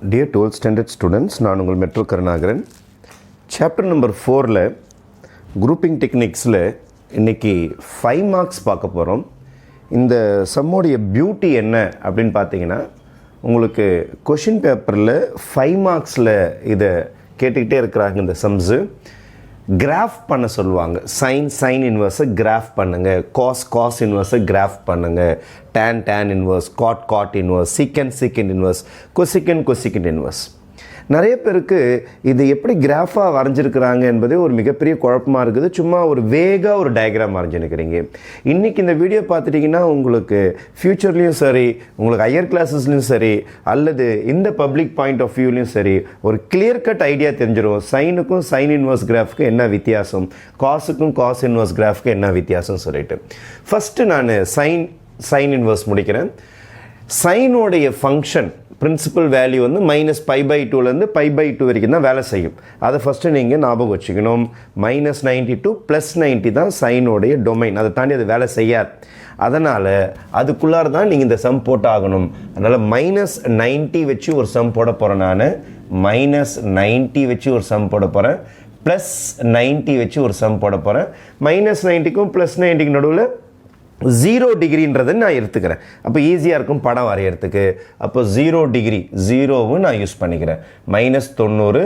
Dear 12th standard students, நான் உங்கள் metro Karunakaran. Chapter number 4ல் குரூப்பிங் டெக்னிக்ஸில் இன்றைக்கி 5 மார்க்ஸ் பார்க்க போகிறோம். இந்த சம்மோடைய பியூட்டி என்ன அப்படின்னு பார்த்தீங்கன்னா, உங்களுக்கு கொஷின் பேப்பரில் 5 மார்க்ஸில் இதை கேட்டுக்கிட்டே இருக்கிறாங்க. இந்த சம்ஸு கிராஃப் பண்ண சொல்லுவாங்க. சைன் இன்வர்ஸை கிராஃப் பண்ணுங்கள், காஸ் இன்வர்ஸை கிராஃப் பண்ணுங்கள், tan inverse, God inverse, secant inverse, cosecant inverse. நிறைய பேருக்கு இது எப்படி கிராஃபாக வரைஞ்சிருக்கிறாங்க என்பதே ஒரு மிகப்பெரிய குழப்பமாக இருக்குது. சும்மா ஒரு வேகாக ஒரு டயக்ராம் வரைஞ்சிருக்கிறீங்க. இன்றைக்கி இந்த வீடியோ பார்த்துட்டிங்கன்னா உங்களுக்கு ஃப்யூச்சர்லேயும் சரி, உங்களுக்கு ஹையர் கிளாஸஸ்லையும் சரி, அல்லது இந்த பப்ளிக் பாயிண்ட் ஆஃப் வியூலையும் சரி, ஒரு கிளியர் கட் ஐடியா தெரிஞ்சிடும். சைனுக்கும் சைன் இன்வர்ஸ் கிராஃப்க்கு என்ன வித்தியாசம், காஸுக்கும் காஸ் இன்வர்ஸ் கிராஃப்க்கு என்ன வித்தியாசம் சொல்லிட்டு ஃபஸ்ட்டு நான் சைன் இன்வர்ஸ் முடிக்கிறேன். சைனோடைய ஃபங்க்ஷன் பிரின்சிபல் வேல்யூ வந்து -π/2லேருந்து π/2 வரைக்கும் தான் வேலை செய்யும். அதை ஃபஸ்ட்டு நீங்கள் ஞாபகம் வச்சுக்கணும். -90 to +90 தான் சைனோடைய டொமைன். அதை தாண்டி அது வேலை செய்யாது. அதனால் அதுக்குள்ளார தான் நீங்கள் இந்த சம் போட்டாகணும். அதனால் -90 வச்சு ஒரு சம் போட போகிறேன். நான் -90 வச்சு ஒரு சம் போட போகிறேன், +90 வச்சு ஒரு சம் போட போகிறேன். -90க்கும் +90க்கும் நடுவில் 0 டிகிரின்றதை நான் எடுத்துக்கிறேன். அப்போ ஈஸியாக இருக்கும் படம் வரையறதுக்கு. அப்போ 0 டிகிரி, 0வும் நான் யூஸ் பண்ணிக்கிறேன். -90,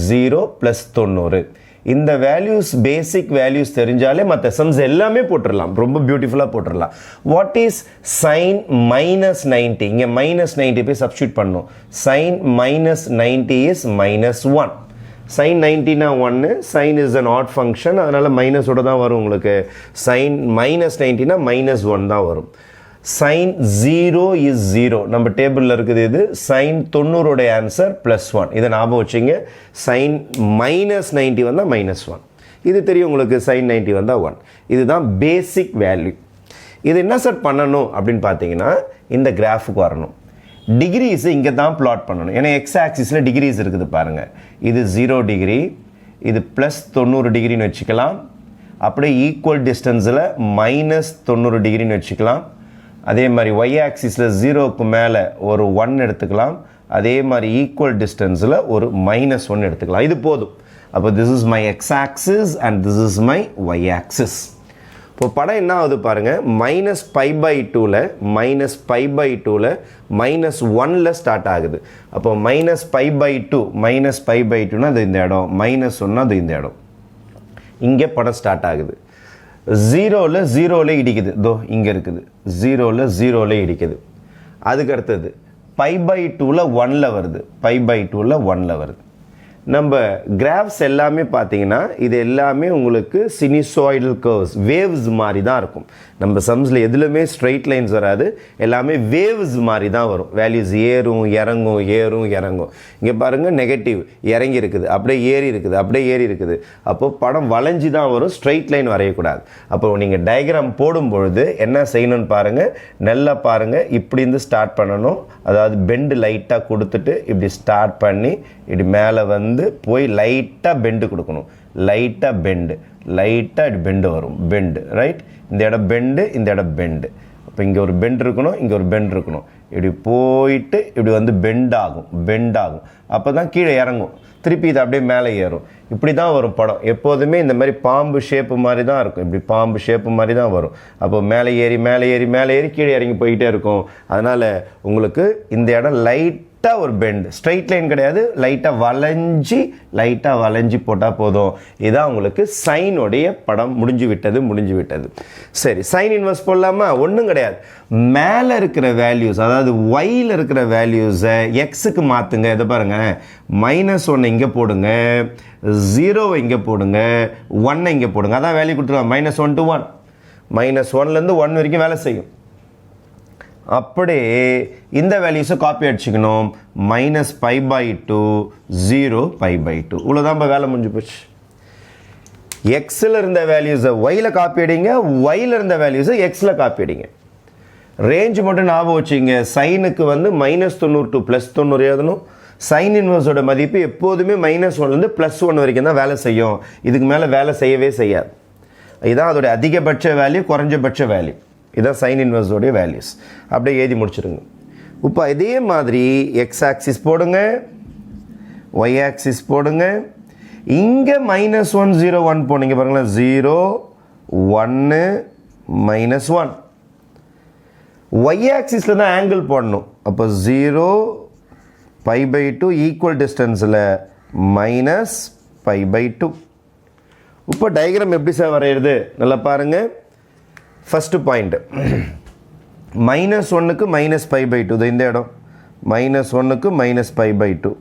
0 +90. இந்த வேல்யூஸ், பேசிக் வேல்யூஸ் தெரிஞ்சாலே மற்ற சம்ஸ் எல்லாமே போட்டுடலாம். ரொம்ப பியூட்டிஃபுல்லாக போட்டுடலாம். What is sine -90? இங்கே -90 போய் சப்ஸ்டியூட் பண்ணணும். Sine -90 is -1. sin 90னா 1, sin is an odd function, அதனால் மைனஸோட தான் வரும் உங்களுக்கு. sin -90னா -1 தான் வரும். sin 0 is 0, நம்ம டேபிளில் இருக்குது. இது sin 90 ஆன்சர் +1. இதை ஞாபகம் வச்சுங்க. sin -90 வந்தால் -1. இது தெரியும் உங்களுக்கு. sin 90 வந்தால் 1. இதுதான் பேசிக் வேல்யூ. இது என்ன சார் பண்ணணும் அப்படின்னு பார்த்தீங்கன்னா, இந்த கிராஃபுக்கு வரணும். டிகிரிஸு இங்கே தான் பிளாட் பண்ணணும். ஏன்னா எக்ஸ் ஆக்சிஸில் டிகிரிஸ் இருக்குது பாருங்கள். இது 0 டிகிரி, இது +90 டிகிரின்னு வச்சுக்கலாம். அப்படியே ஈக்குவல் டிஸ்டன்ஸில் -90 டிகிரின்னு வச்சுக்கலாம். அதே மாதிரி ஒய் ஆக்சிஸில் 0க்கு மேலே ஒரு 1 எடுத்துக்கலாம். அதே மாதிரி ஈக்குவல் டிஸ்டன்ஸில் ஒரு -1 எடுத்துக்கலாம். இது போதும். அப்போ this is my X axis and this is my Y axis. இப்போ படம் என்ன ஆகுது பாருங்கள். -π/2ல -1ல் ஸ்டார்ட் ஆகுது. அப்போ -π/2 அது இந்த இடம், -1 அது இந்த இடம். இங்கே படம் ஸ்டார்ட் ஆகுது. 0ல் இடிக்குது. இதோ இங்கே இருக்குது. 0ல் இடிக்குது. அதுக்கு அடுத்தது π/2ல 1ல் வருது. π/2ல 1ல் வருது. நம்ம கிராஃப்ஸ் எல்லாமே பார்த்தீங்கன்னா இது எல்லாமே உங்களுக்கு சினிசாய்டல் கர்வ்ஸ், வேவ்ஸ் மாதிரி தான் இருக்கும். நம்ம சம்ஸில் எதுலையுமே ஸ்ட்ரெயிட் லைன்ஸ் வராது. எல்லாமே வேவ்ஸ் மாதிரி தான் வரும். வேல்யூஸ் ஏறும் இறங்கும். இங்கே பாருங்கள், நெகட்டிவ் இறங்கி இருக்குது, அப்படியே ஏறி இருக்குது, அப்படியே ஏறி இருக்குது. அப்போது படம் வளைஞ்சி தான் வரும், ஸ்ட்ரெயிட் லைன் வரையக்கூடாது. அப்போ நீங்கள் டயக்ராம் போடும் பொழுது என்ன செய்யணும்னு பாருங்கள். நல்லா பாருங்கள். இப்படி இருந்து ஸ்டார்ட் பண்ணணும். அதாவது பெண்டு லைட்டாக கொடுத்துட்டு இப்படி ஸ்டார்ட் பண்ணி இப்படி மேலே வந்து போய் லைட்டாக பெண்டு கொடுக்கணும். லைட்டாக பெண்டு வரும். Bend right. இந்த இடம் பெண்டு, இந்த இடம் பெண்டு. அப்போ இங்கே ஒரு பெண்டு இருக்கணும், இங்கே ஒரு பெண்டு இருக்கணும். இப்படி போயிட்டு இப்படி வந்து பெண்ட் ஆகும். அப்போ தான் கீழே இறங்கும். திருப்பி இது அப்படியே மேலே ஏறும். இப்படி தான் வரும் படம். எப்போதுமே இந்த மாதிரி பாம்பு ஷேப்பு மாதிரி தான் இருக்கும். இப்படி பாம்பு ஷேப்பு மாதிரி தான் வரும். அப்போ மேலே ஏறி கீழே இறங்கி போயிட்டே இருக்கும். அதனால் உங்களுக்கு இந்த இடம் லைட்டாக ஒரு பெண்ட், ஸ்ட்ரைட் லைன் கிடையாது, லைட்டாக வளைஞ்சி போட்டால் போதும். இதுதான் உங்களுக்கு சைனுடைய படம். முடிஞ்சு விட்டது. சரி, சைன் இன்வர்ஸ் போடலாமா? ஒன்றும் கிடையாது. மேலே இருக்கிற வேல்யூஸ், அதாவது ஒயில் இருக்கிற வேல்யூஸை எக்ஸுக்கு மாற்றுங்க. இதை பாருங்கள். -1 இங்கே போடுங்க, 0 இங்கே போடுங்க, 1 இங்கே போடுங்க. அதான் வேல்யூ கொடுத்துருவாங்க. -1 to 1. -1லேருந்து 1 வரைக்கும் வேலை செய்யும். அப்படியே இந்த வேல்யூஸை காப்பி அடிச்சுக்கணும். -π/2, 0 π/2. இவ்வளோதான் வேலை முடிஞ்சு போச்சு. எக்ஸில் இருந்த வேல்யூஸை ஒயில் காப்பி அடிங்க, ஒயில் இருந்த வேல்யூஸை எக்ஸில் காப்பி அடிங்க. ரேஞ்ச் மட்டும் ஞாபகம் வச்சுங்க. சைனுக்கு வந்து -90 to +90 எழுதணும். சைன் இன்வர்ஸோட மதிப்பு எப்போதுமே -1லேருந்து +1 வரைக்கும் தான் வேலை செய்யும். இதுக்கு மேலே வேலை செய்யவே செய்யாது. இதுதான் அதோடைய அதிகபட்ச வேல்யூ, குறைஞ்சபட்ச வேல்யூ. இதுதான் சைன் இன்வர்ஸோடைய வேல்யூஸ். அப்படியே எழுதி முடிச்சிருங்க. இப்போ இதே மாதிரி எக்ஸ் ஆக்சிஸ் போடுங்க, ஒய் ஆக்சிஸ் போடுங்க. இங்கே -1 0 1 போனீங்க பாருங்களேன், 0 1 -1. ஒய் ஆக்சிஸில் தான் ஆங்கிள் போடணும். அப்போ 0 π/2 ஈக்குவல் டிஸ்டன்ஸில் -π/2. இப்போ டயக்ராம் எப்படி சார் வரைகிறது நல்லா பாருங்கள். ஃபஸ்ட்டு பாயிண்ட் -1க்கு -π/2 இந்த இடம், -1க்கு -π/2,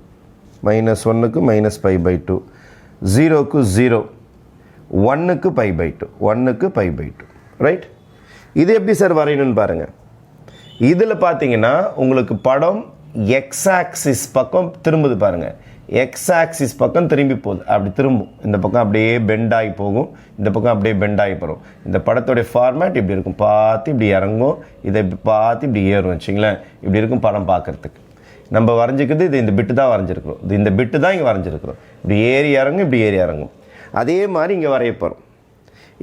-1க்கு -π/2, 0க்கு 0, 1க்கு π/2, 1க்கு π/2, ரைட். இது எப்படி சார் வரையணும்னு பாருங்கள். இதில் பார்த்தீங்கன்னா உங்களுக்கு படம் எக்ஸ் ஆக்சிஸ் பக்கம் திரும்புது பாருங்கள். எக்ஸ் ஆக்சிஸ் பக்கம் திரும்பி போகுது, அப்படி திரும்பும். இந்த பக்கம் அப்படியே பெண்ட் ஆகி போகும், இந்த பக்கம் அப்படியே பெண்ட் ஆகி போகும். இந்த படத்தோடைய ஃபார்மேட் இப்படி இருக்கும், பார்த்து இப்படி இறங்கும், இதை இப்படி பார்த்து இப்படி ஏறும் வச்சிங்களேன். இப்படி இருக்கும் படம் பார்க்குறதுக்கு. நம்ம வரைஞ்சிக்கிறது இது இந்த பிட்டு தான் வரைஞ்சிருக்கிறோம், இது இந்த பிட்டு தான் இங்கே வரைஞ்சிருக்கிறோம். இப்படி ஏறி இறங்கும், இப்படி ஏறி இறங்கும். அதே மாதிரி இங்கே வரைய போகிறோம்.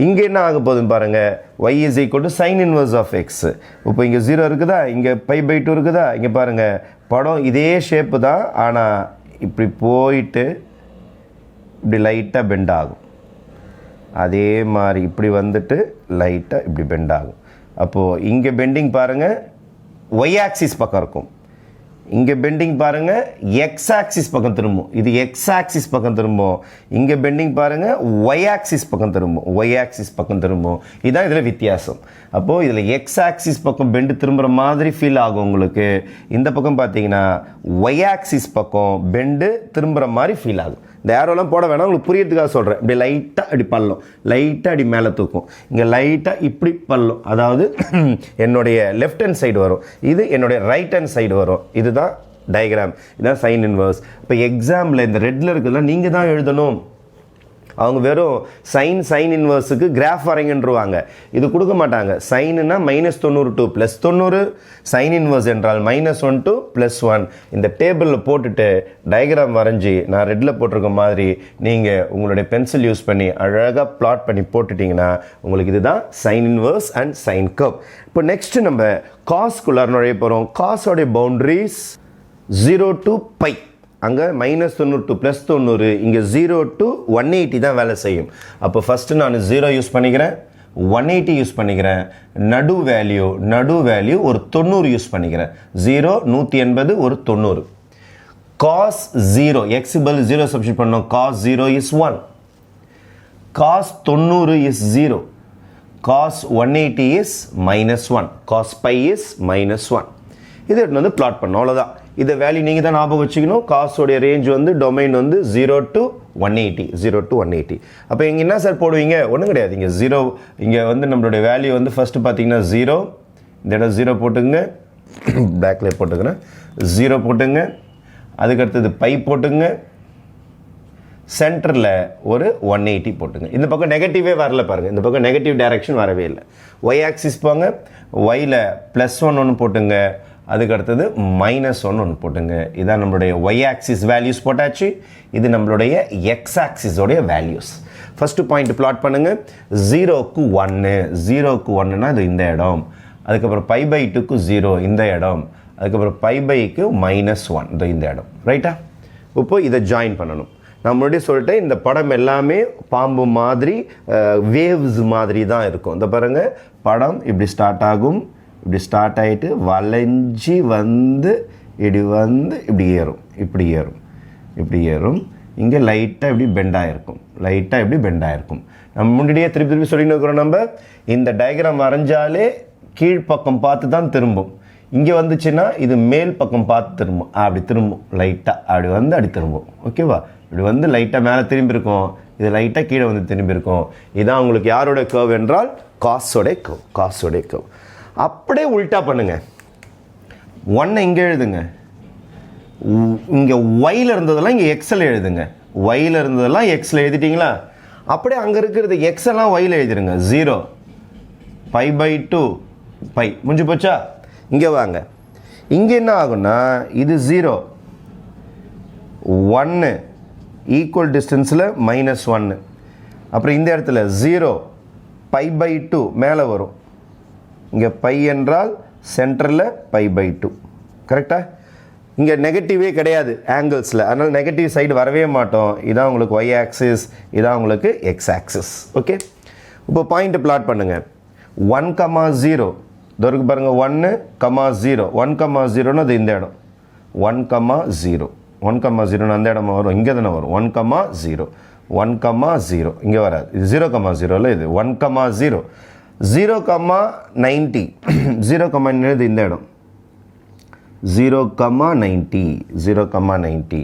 இங்கே என்ன ஆக போகுதுன்னு பாருங்கள், y = sin inverse of x. இப்போ இங்கே 0 இருக்குதா, இங்கே π/2 இருக்குதா, இங்கே பாருங்கள் படம் இதே ஷேப்பு தான், ஆனால் இப்படி போயிட்டு இப்படி லைட்டாக பெண்ட் ஆகும். அதே மாதிரி இப்படி வந்துட்டு லைட்டாக இப்படி பெண்ட் ஆகும். அப்போது இங்கே பெண்டிங் பாருங்கள் ஒய் ஆக்சிஸ் பக்கம் இருக்கும், இங்கே பெண்டிங் பாருங்கள் எக்ஸ் ஆக்சிஸ் பக்கம் திரும்பும், இது எக்ஸ் ஆக்சிஸ் பக்கம் திரும்பும். இங்கே பெண்டிங் பாருங்கள் ஒய் ஆக்சிஸ் பக்கம் திரும்பும், ஒய் ஆக்சிஸ் பக்கம் திரும்பும். இதுதான் இதில் வித்தியாசம். அப்போது இதில் எக்ஸ் ஆக்சிஸ் பக்கம் பெண்டு திரும்புகிற மாதிரி ஃபீல் ஆகும் உங்களுக்கு. இந்த பக்கம் பார்த்தீங்கன்னா ஒய் ஆக்சிஸ் பக்கம் பெண்டு திரும்புகிற மாதிரி ஃபீல் ஆகும். இந்த ஏரோலாம் போட வேணாம், உங்களுக்கு புரியறதுக்காக சொல்கிறேன். இப்படி லைட்டாக அப்படி பள்ளம், லைட்டாக அப்படி மேலே தூக்கும், இங்கே லைட்டாக இப்படி பள்ளம். அதாவது என்னுடைய லெஃப்ட் ஹேண்ட் சைடு வரும், இது என்னுடைய ரைட் ஹேண்ட் சைடு வரும். இதுதான் டயக்ராம், இதுதான் சைன் இன்வர்ஸ். இப்போ எக்ஸாமில் இந்த ரெட்டில் இருக்குதுலாம் நீங்கள் தான் எழுதணும். அவங்க வெறும் சைன் இன்வர்ஸுக்கு கிராஃப் வரைங்கன்றுவாங்க, இது கொடுக்க மாட்டாங்க. சைனுனா -90 to +90, சைன் இன்வர்ஸ் என்றால் -1 to +1. இந்த டேபிளில் போட்டுட்டு டயக்ராம் வரைஞ்சி நான் ரெட்டில் போட்டிருக்க மாதிரி நீங்கள் உங்களுடைய பென்சில் யூஸ் பண்ணி அழகாக பிளாட் பண்ணி போட்டுட்டிங்கன்னா உங்களுக்கு இதுதான் sine inverse and sine curve. இப்போ நெக்ஸ்ட்டு நம்ம காஸ்குள்ளார நுழைய போகிறோம். காஸோடைய பவுண்ட்ரிஸ் 0 to π, அங்கே -90 to +90, இங்கே 0 to 180 தான் வேலை செய்யும். அப்போ ஃபஸ்ட்டு நான் 0 யூஸ் பண்ணிக்கிறேன், 180 யூஸ் பண்ணிக்கிறேன், நடு வேல்யூ ஒரு 90 யூஸ் பண்ணிக்கிறேன். 0 180 ஒரு 90. cos 0 x பதில் 0 சப்ஸ்டிட் பண்ணோம், cos 0 is 1, cos 90 is 0, cos 180 is -1, cos π is -1. இதை வந்து பிளாட் பண்ணோம், அவ்வளோதான். இதை வேல்யூ நீங்கள் தான் ஞாபகம் வச்சுக்கணும். காசோடைய ரேஞ்ச் வந்து டொமைன் வந்து 0 to 180, 0 to 180. அப்போ இங்கே என்ன சார் போடுவீங்க, ஒன்றும் கிடையாது. இங்கே 0, இங்கே வந்து நம்மளுடைய வேல்யூ வந்து ஃபஸ்ட்டு பார்த்தீங்கன்னா 0, இந்த இடம் 0 போட்டுங்க, பேக்கில் போட்டுக்கிறேன், 0 போட்டுங்க. அதுக்கடுத்தது π போட்டுங்க, சென்டரில் ஒரு 180 போட்டுங்க. இந்த பக்கம் நெகட்டிவே வரல பாருங்கள், இந்த பக்கம் நெகட்டிவ் டைரக்ஷன் வரவே இல்லை. ஒய் ஆக்சிஸ் போங்க, ஒயில் +1 ஒன்று போட்டுங்க, அதுக்கு அடுத்தது -1 ஒன்று போட்டுங்க. இதான் நம்மளுடைய ஒய் ஆக்சிஸ் வேல்யூஸ் போட்டாச்சு. இது நம்மளுடைய எக்ஸ் ஆக்சிஸோடைய வேல்யூஸ். ஃபஸ்ட்டு பாயிண்ட் பிளாட் பண்ணுங்கள். 0க்கு 1, 0க்கு 1னா இது இந்த இடம். அதுக்கப்புறம் π/2க்கு 0 இந்த இடம். அதுக்கப்புறம் π/க்கு -1 இந்த இடம், ரைட்டா? இப்போ இதை ஜாயின் பண்ணணும். நான் முன்னாடி சொல்லிட்டேன், இந்த படம் எல்லாமே பாம்பு மாதிரி வேவ்ஸ் மாதிரி தான் இருக்கும். இந்த பாருங்கள், படம் இப்படி ஸ்டார்ட் ஆகும், இப்படி ஸ்டார்ட் ஆகிட்டு வளைஞ்சி வந்து இப்படி வந்து இப்படி ஏறும், இப்படி ஏறும், இப்படி ஏறும். இங்கே லைட்டாக இப்படி பெண்டாயிருக்கும், லைட்டாக இப்படி பெண்டாயிருக்கும். நம்ம முன்னாடியே திருப்பி சொல்லின்னு இருக்கிறோம். நம்ம இந்த டயக்ராம் வரைஞ்சாலே கீழ்ப்பக்கம் பார்த்து தான் திரும்பும். இங்கே வந்துச்சுன்னா இது மேல் பக்கம் பார்த்து திரும்பும், அப்படி திரும்பும் லைட்டாக, அப்படி வந்து அப்படி திரும்பும். ஓகேவா? இப்படி வந்து லைட்டாக மேலே திரும்பி இருக்கும், இது லைட்டாக கீழே வந்து திரும்பி இருக்கும். இதுதான் உங்களுக்கு யாரோட கர்வ் என்றால் காஸோடைய கர்வ், காஸோடைய கர்வ். அப்படியே உல்ட்டா பண்ணுங்க. 1 இங்கே எழுதுங்க, இங்கே ஒயில் இருந்ததெல்லாம் இங்கே எக்ஸில் எழுதுங்க, ஒயில் இருந்ததெல்லாம் எக்ஸில் எழுதிட்டிங்களா? அப்படியே அங்கே இருக்கிறது எக்ஸெல்லாம் ஒயில் எழுதிருங்க. 0 π/2 π முடிஞ்சு போச்சா? இங்கே வாங்க, இங்கே என்ன ஆகும்னா இது 0 1 ஈக்குவல் டிஸ்டன்ஸில் -1. அப்புறம் இந்த இடத்துல 0 π/2 மேலே வரும். இங்கே π என்றால் சென்டரில் π/2. கரெக்டாக? இங்கே நெகட்டிவே கிடையாது ஆங்கிள்ஸில், அதனால் நெகட்டிவ் சைடு வரவே மாட்டோம். இதான் உங்களுக்கு ஒய் ஆக்சிஸ், இதான் உங்களுக்கு எக்ஸ் ஆக்சிஸ். ஓகே, இப்போ பாயிண்ட்டை பிளாட் பண்ணுங்கள். 1,0 இதற்கு பாருங்கள், 1,0 1,0ன்னா அது இந்த இடம் 1,0 1,0ன்னு அந்த இடமா வரும், இங்கே தானே வரும் 1,0 1,0 இங்கே வராது, இது 0,0ல இது 1,0 0,90 0,90 இந்த இடம் 0,90 0,90.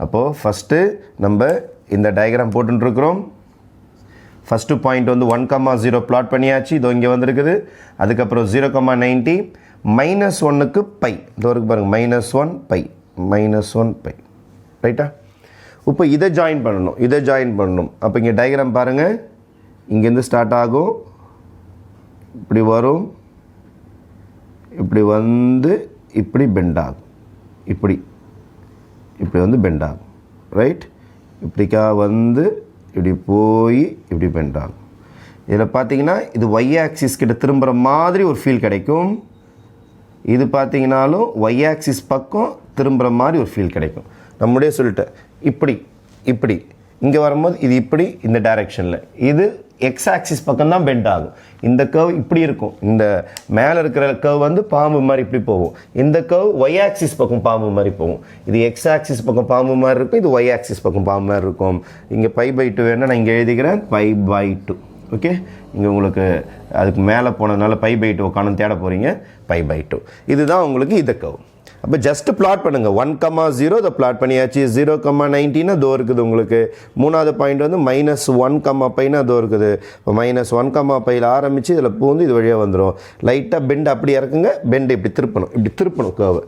அப்போது ஃபஸ்ட்டு நம்ம இந்த டயக்ராம் போட்டுருக்குறோம். ஃபஸ்ட்டு பாயிண்ட் வந்து 1,0 பிளாட் பண்ணியாச்சு, இதோ இங்கே வந்திருக்குது. அதுக்கப்புறம் 0,90 -1க்கு பை, இதோ இருக்கு பாருங்கள் -1 பை -1 பை, ரைட்டா? இப்போ இதை ஜாயின் பண்ணணும். அப்போ இங்கே டயக்ராம் பாருங்கள், இங்கேருந்து ஸ்டார்ட் ஆகும், இப்படி வரும், இப்படி வந்து இப்படி பெண்ட் ஆகும், இப்படி வந்து பெண்ட் ஆகும், ரைட்? இப்படிக்கா வந்து இப்படி போய் இப்படி பெண்ட் ஆகும். இதில் பார்த்தீங்கன்னா இது ஒய் ஆக்சிஸ் கிட்ட திரும்புகிற மாதிரி ஒரு ஃபீல் கிடைக்கும். இது பார்த்தீங்கன்னாலும் ஒய் ஆக்சிஸ் பக்கம் திரும்புகிற மாதிரி ஒரு ஃபீல் கிடைக்கும். நம்முடைய சொல்லிட்டேன், இப்படி இங்கே வரும்போது இது இப்படி இந்த டைரெக்ஷனில், இது எக்ஸ் ஆக்சிஸ் பக்கம் தான் பெண்ட் ஆகும். இந்த கர்வ் இப்படி இருக்கும், இந்த மேலே இருக்கிற கர்வ் வந்து பாம்பு மாதிரி இப்படி போகும், இந்த கர்வ் ஒய் ஆக்சிஸ் பக்கம் பாம்பு மாதிரி போகும். இது எக்ஸ் ஆக்சிஸ் பக்கம் பாம்பு மாதிரி இருக்கும், இது ஒய் ஆக்சிஸ் பக்கம் பாம்பு மாதிரி இருக்கும். இங்கே π/2 வேணால் நான் இங்கே எழுதிக்கிறேன், π/2. ஓகே, இங்கே உங்களுக்கு அதுக்கு மேலே போனதுனால π/2 உட்காந்து தேட போகிறீங்க, π/2. இதுதான் உங்களுக்கு இந்த கர்வ். அப்போ ஜஸ்ட் பிளாட் பண்ணுங்கள். 1,0 இதை பிளாட் பண்ணியாச்சு. 0,90னா தோ இருக்குது உங்களுக்கு. மூணாவது பாயிண்ட் வந்து -1, πன்னா தோ இருக்குது. இப்போ -1, πயில் ஆரம்பித்து இதில் பூந்து இது வழியாக வந்துடும். லைட்டாக பெண்ட் அப்படி இறக்குங்க, பெண்டு இப்படி திருப்பணும் கர்வ்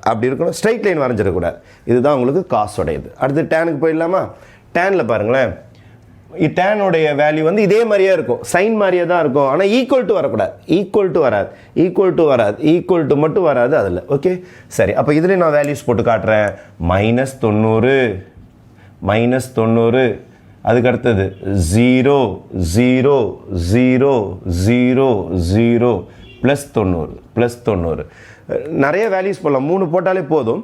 அப்படி இருக்கணும். ஸ்ட்ரைட் லைன் வரைஞ்சிடக்கூடாது. இதுதான் உங்களுக்கு காசோடையது. அடுத்து டேனுக்கு போயிடலாமா? டேனில் பாருங்களேன், டேனுடைய வேல்யூ வந்து இதே மாதிரியே இருக்கும், சைன் மாதிரியே தான் இருக்கும். ஆனால் ஈக்குவல் டு வரக்கூடாது, ஈக்குவல் டு மட்டும் வராது அதில். ஓகே, சரி. அப்போ இதில் நான் வேல்யூஸ் போட்டு காட்டுறேன். -90 அதுக்கு அடுத்தது 0 0 0 0 0 +90 நிறைய வேல்யூஸ் போடலாம், 3 போட்டாலே போதும்.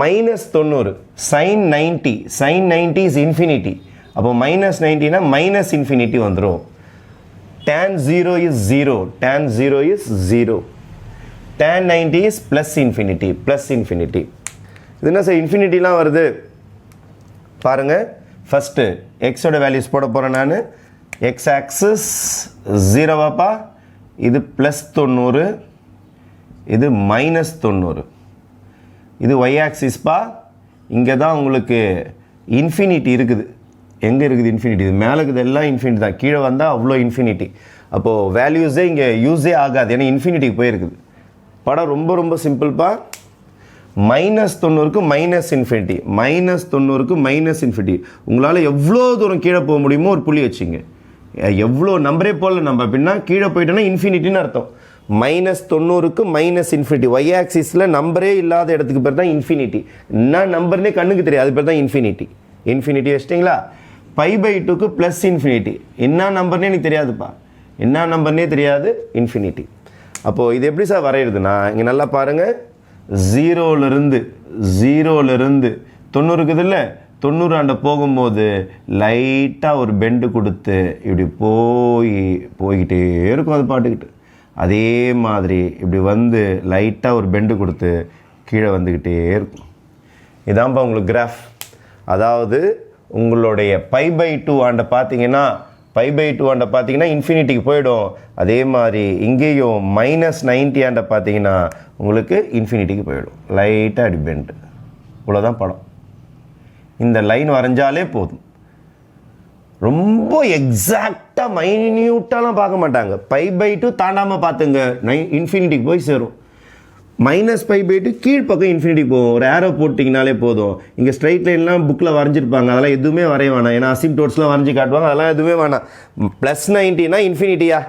-90 sin 90 இஸ் இன்ஃபினிட்டி. அப்போ -90னா -∞ வந்துடும். tan 0 is 0, tan 90 is +∞. இது என்ன சார் இன்ஃபினிட்டிலாம் வருது பாருங்கள். ஃபஸ்ட்டு எக்ஸோட வேல்யூஸ் போட போகிறேன் நான். எக்ஸ் ஆக்சிஸ் 0வாப்பா, இது +90, இது -90, இது ஒய் ஆக்சிஸ்ப்பா. இங்கே தான் உங்களுக்கு இன்ஃபினிட்டி இருக்குது. எங்கே இருக்குது இன்ஃபினிட்டி? இது மேலே இருக்குது எல்லாம் இன்ஃபினிட்டி தான், கீழே வந்தால் அவ்வளோ இன்ஃபினிட்டி. அப்போது வேல்யூஸே இங்கே யூஸே ஆகாது, ஏன்னா இன்ஃபினிட்டிக்கு போயிருக்குது. படம் ரொம்ப ரொம்ப சிம்பிள்ப்பா. -90க்கு -∞, உங்களால் எவ்வளோ தூரம் கீழே போக முடியுமோ ஒரு புள்ளி வச்சுங்க. எவ்வளோ நம்பரே போகல நம்ம அப்படின்னா கீழே போயிட்டோன்னா இன்ஃபினிட்டின்னு அர்த்தம். -90க்கு -∞, ஒய் ஆக்சிஸில் நம்பரே இல்லாத இடத்துக்கு பேர் தான் இன்ஃபினிட்டி. என்ன நம்பர்னே கண்ணுக்கு தெரியாது, அது பேர் தான் இன்ஃபினிட்டி வச்சிட்டிங்களா? π/2க்கு +∞, என்ன நம்பர்னே எனக்கு தெரியாதுப்பா, என்ன நம்பர்னே தெரியாது, இன்ஃபினிட்டி. அப்போது இது எப்படி சார் வரையிறதுன்னா, இங்கே நல்லா பாருங்கள், 0லேருந்து 90 இருக்குது இல்லை, 90 ஆண்ட போகும்போது லைட்டாக ஒரு பெண்டு கொடுத்து இப்படி போய்கிட்டே இருக்கும் அது பாட்டுக்கிட்டு. அதே மாதிரி இப்படி வந்து லைட்டாக ஒரு பெண்டு கொடுத்து கீழே வந்துக்கிட்டே இருக்கும். இதான்ப்பா உங்களுக்கு கிராஃப். அதாவது உங்களுடைய π/2 ஆண்ட பார்த்தீங்கன்னா இன்ஃபினிட்டிக்கு போயிடும். அதே மாதிரி இங்கேயும் -90 ஆண்ட பார்த்தீங்கன்னா உங்களுக்கு இன்ஃபினிட்டிக்கு போயிடும். லைட்டாக அப்படி பெண்டு, இவ்வளோதான் படம். இந்த லைன் வரைஞ்சாலே போதும். ரொம்ப எக்ஸாக்டாக மைன்யூட்டாலாம் பார்க்க மாட்டாங்க. π/2 தாண்டாமல் பார்த்துங்க, இன்ஃபினிட்டிக்கு போய் சேரும். -π/2 கீழ்ப்பக்கம் இன்ஃபினிட்டி போகும். ஒரு ஏரோ போட்டிங்கனாலே போதும். இங்கே ஸ்ட்ரைட் லைன்லாம் புக்கில் வரைஞ்சிருப்பாங்க, அதெல்லாம் எதுவுமே வரைய வேணாம். ஏன்னா அசிம்டோட்ஸ்லாம் வரைஞ்சி காட்டுவாங்க, அதெல்லாம் எதுவுமே வேணாம். +90னா இன்ஃபினிட்டியா,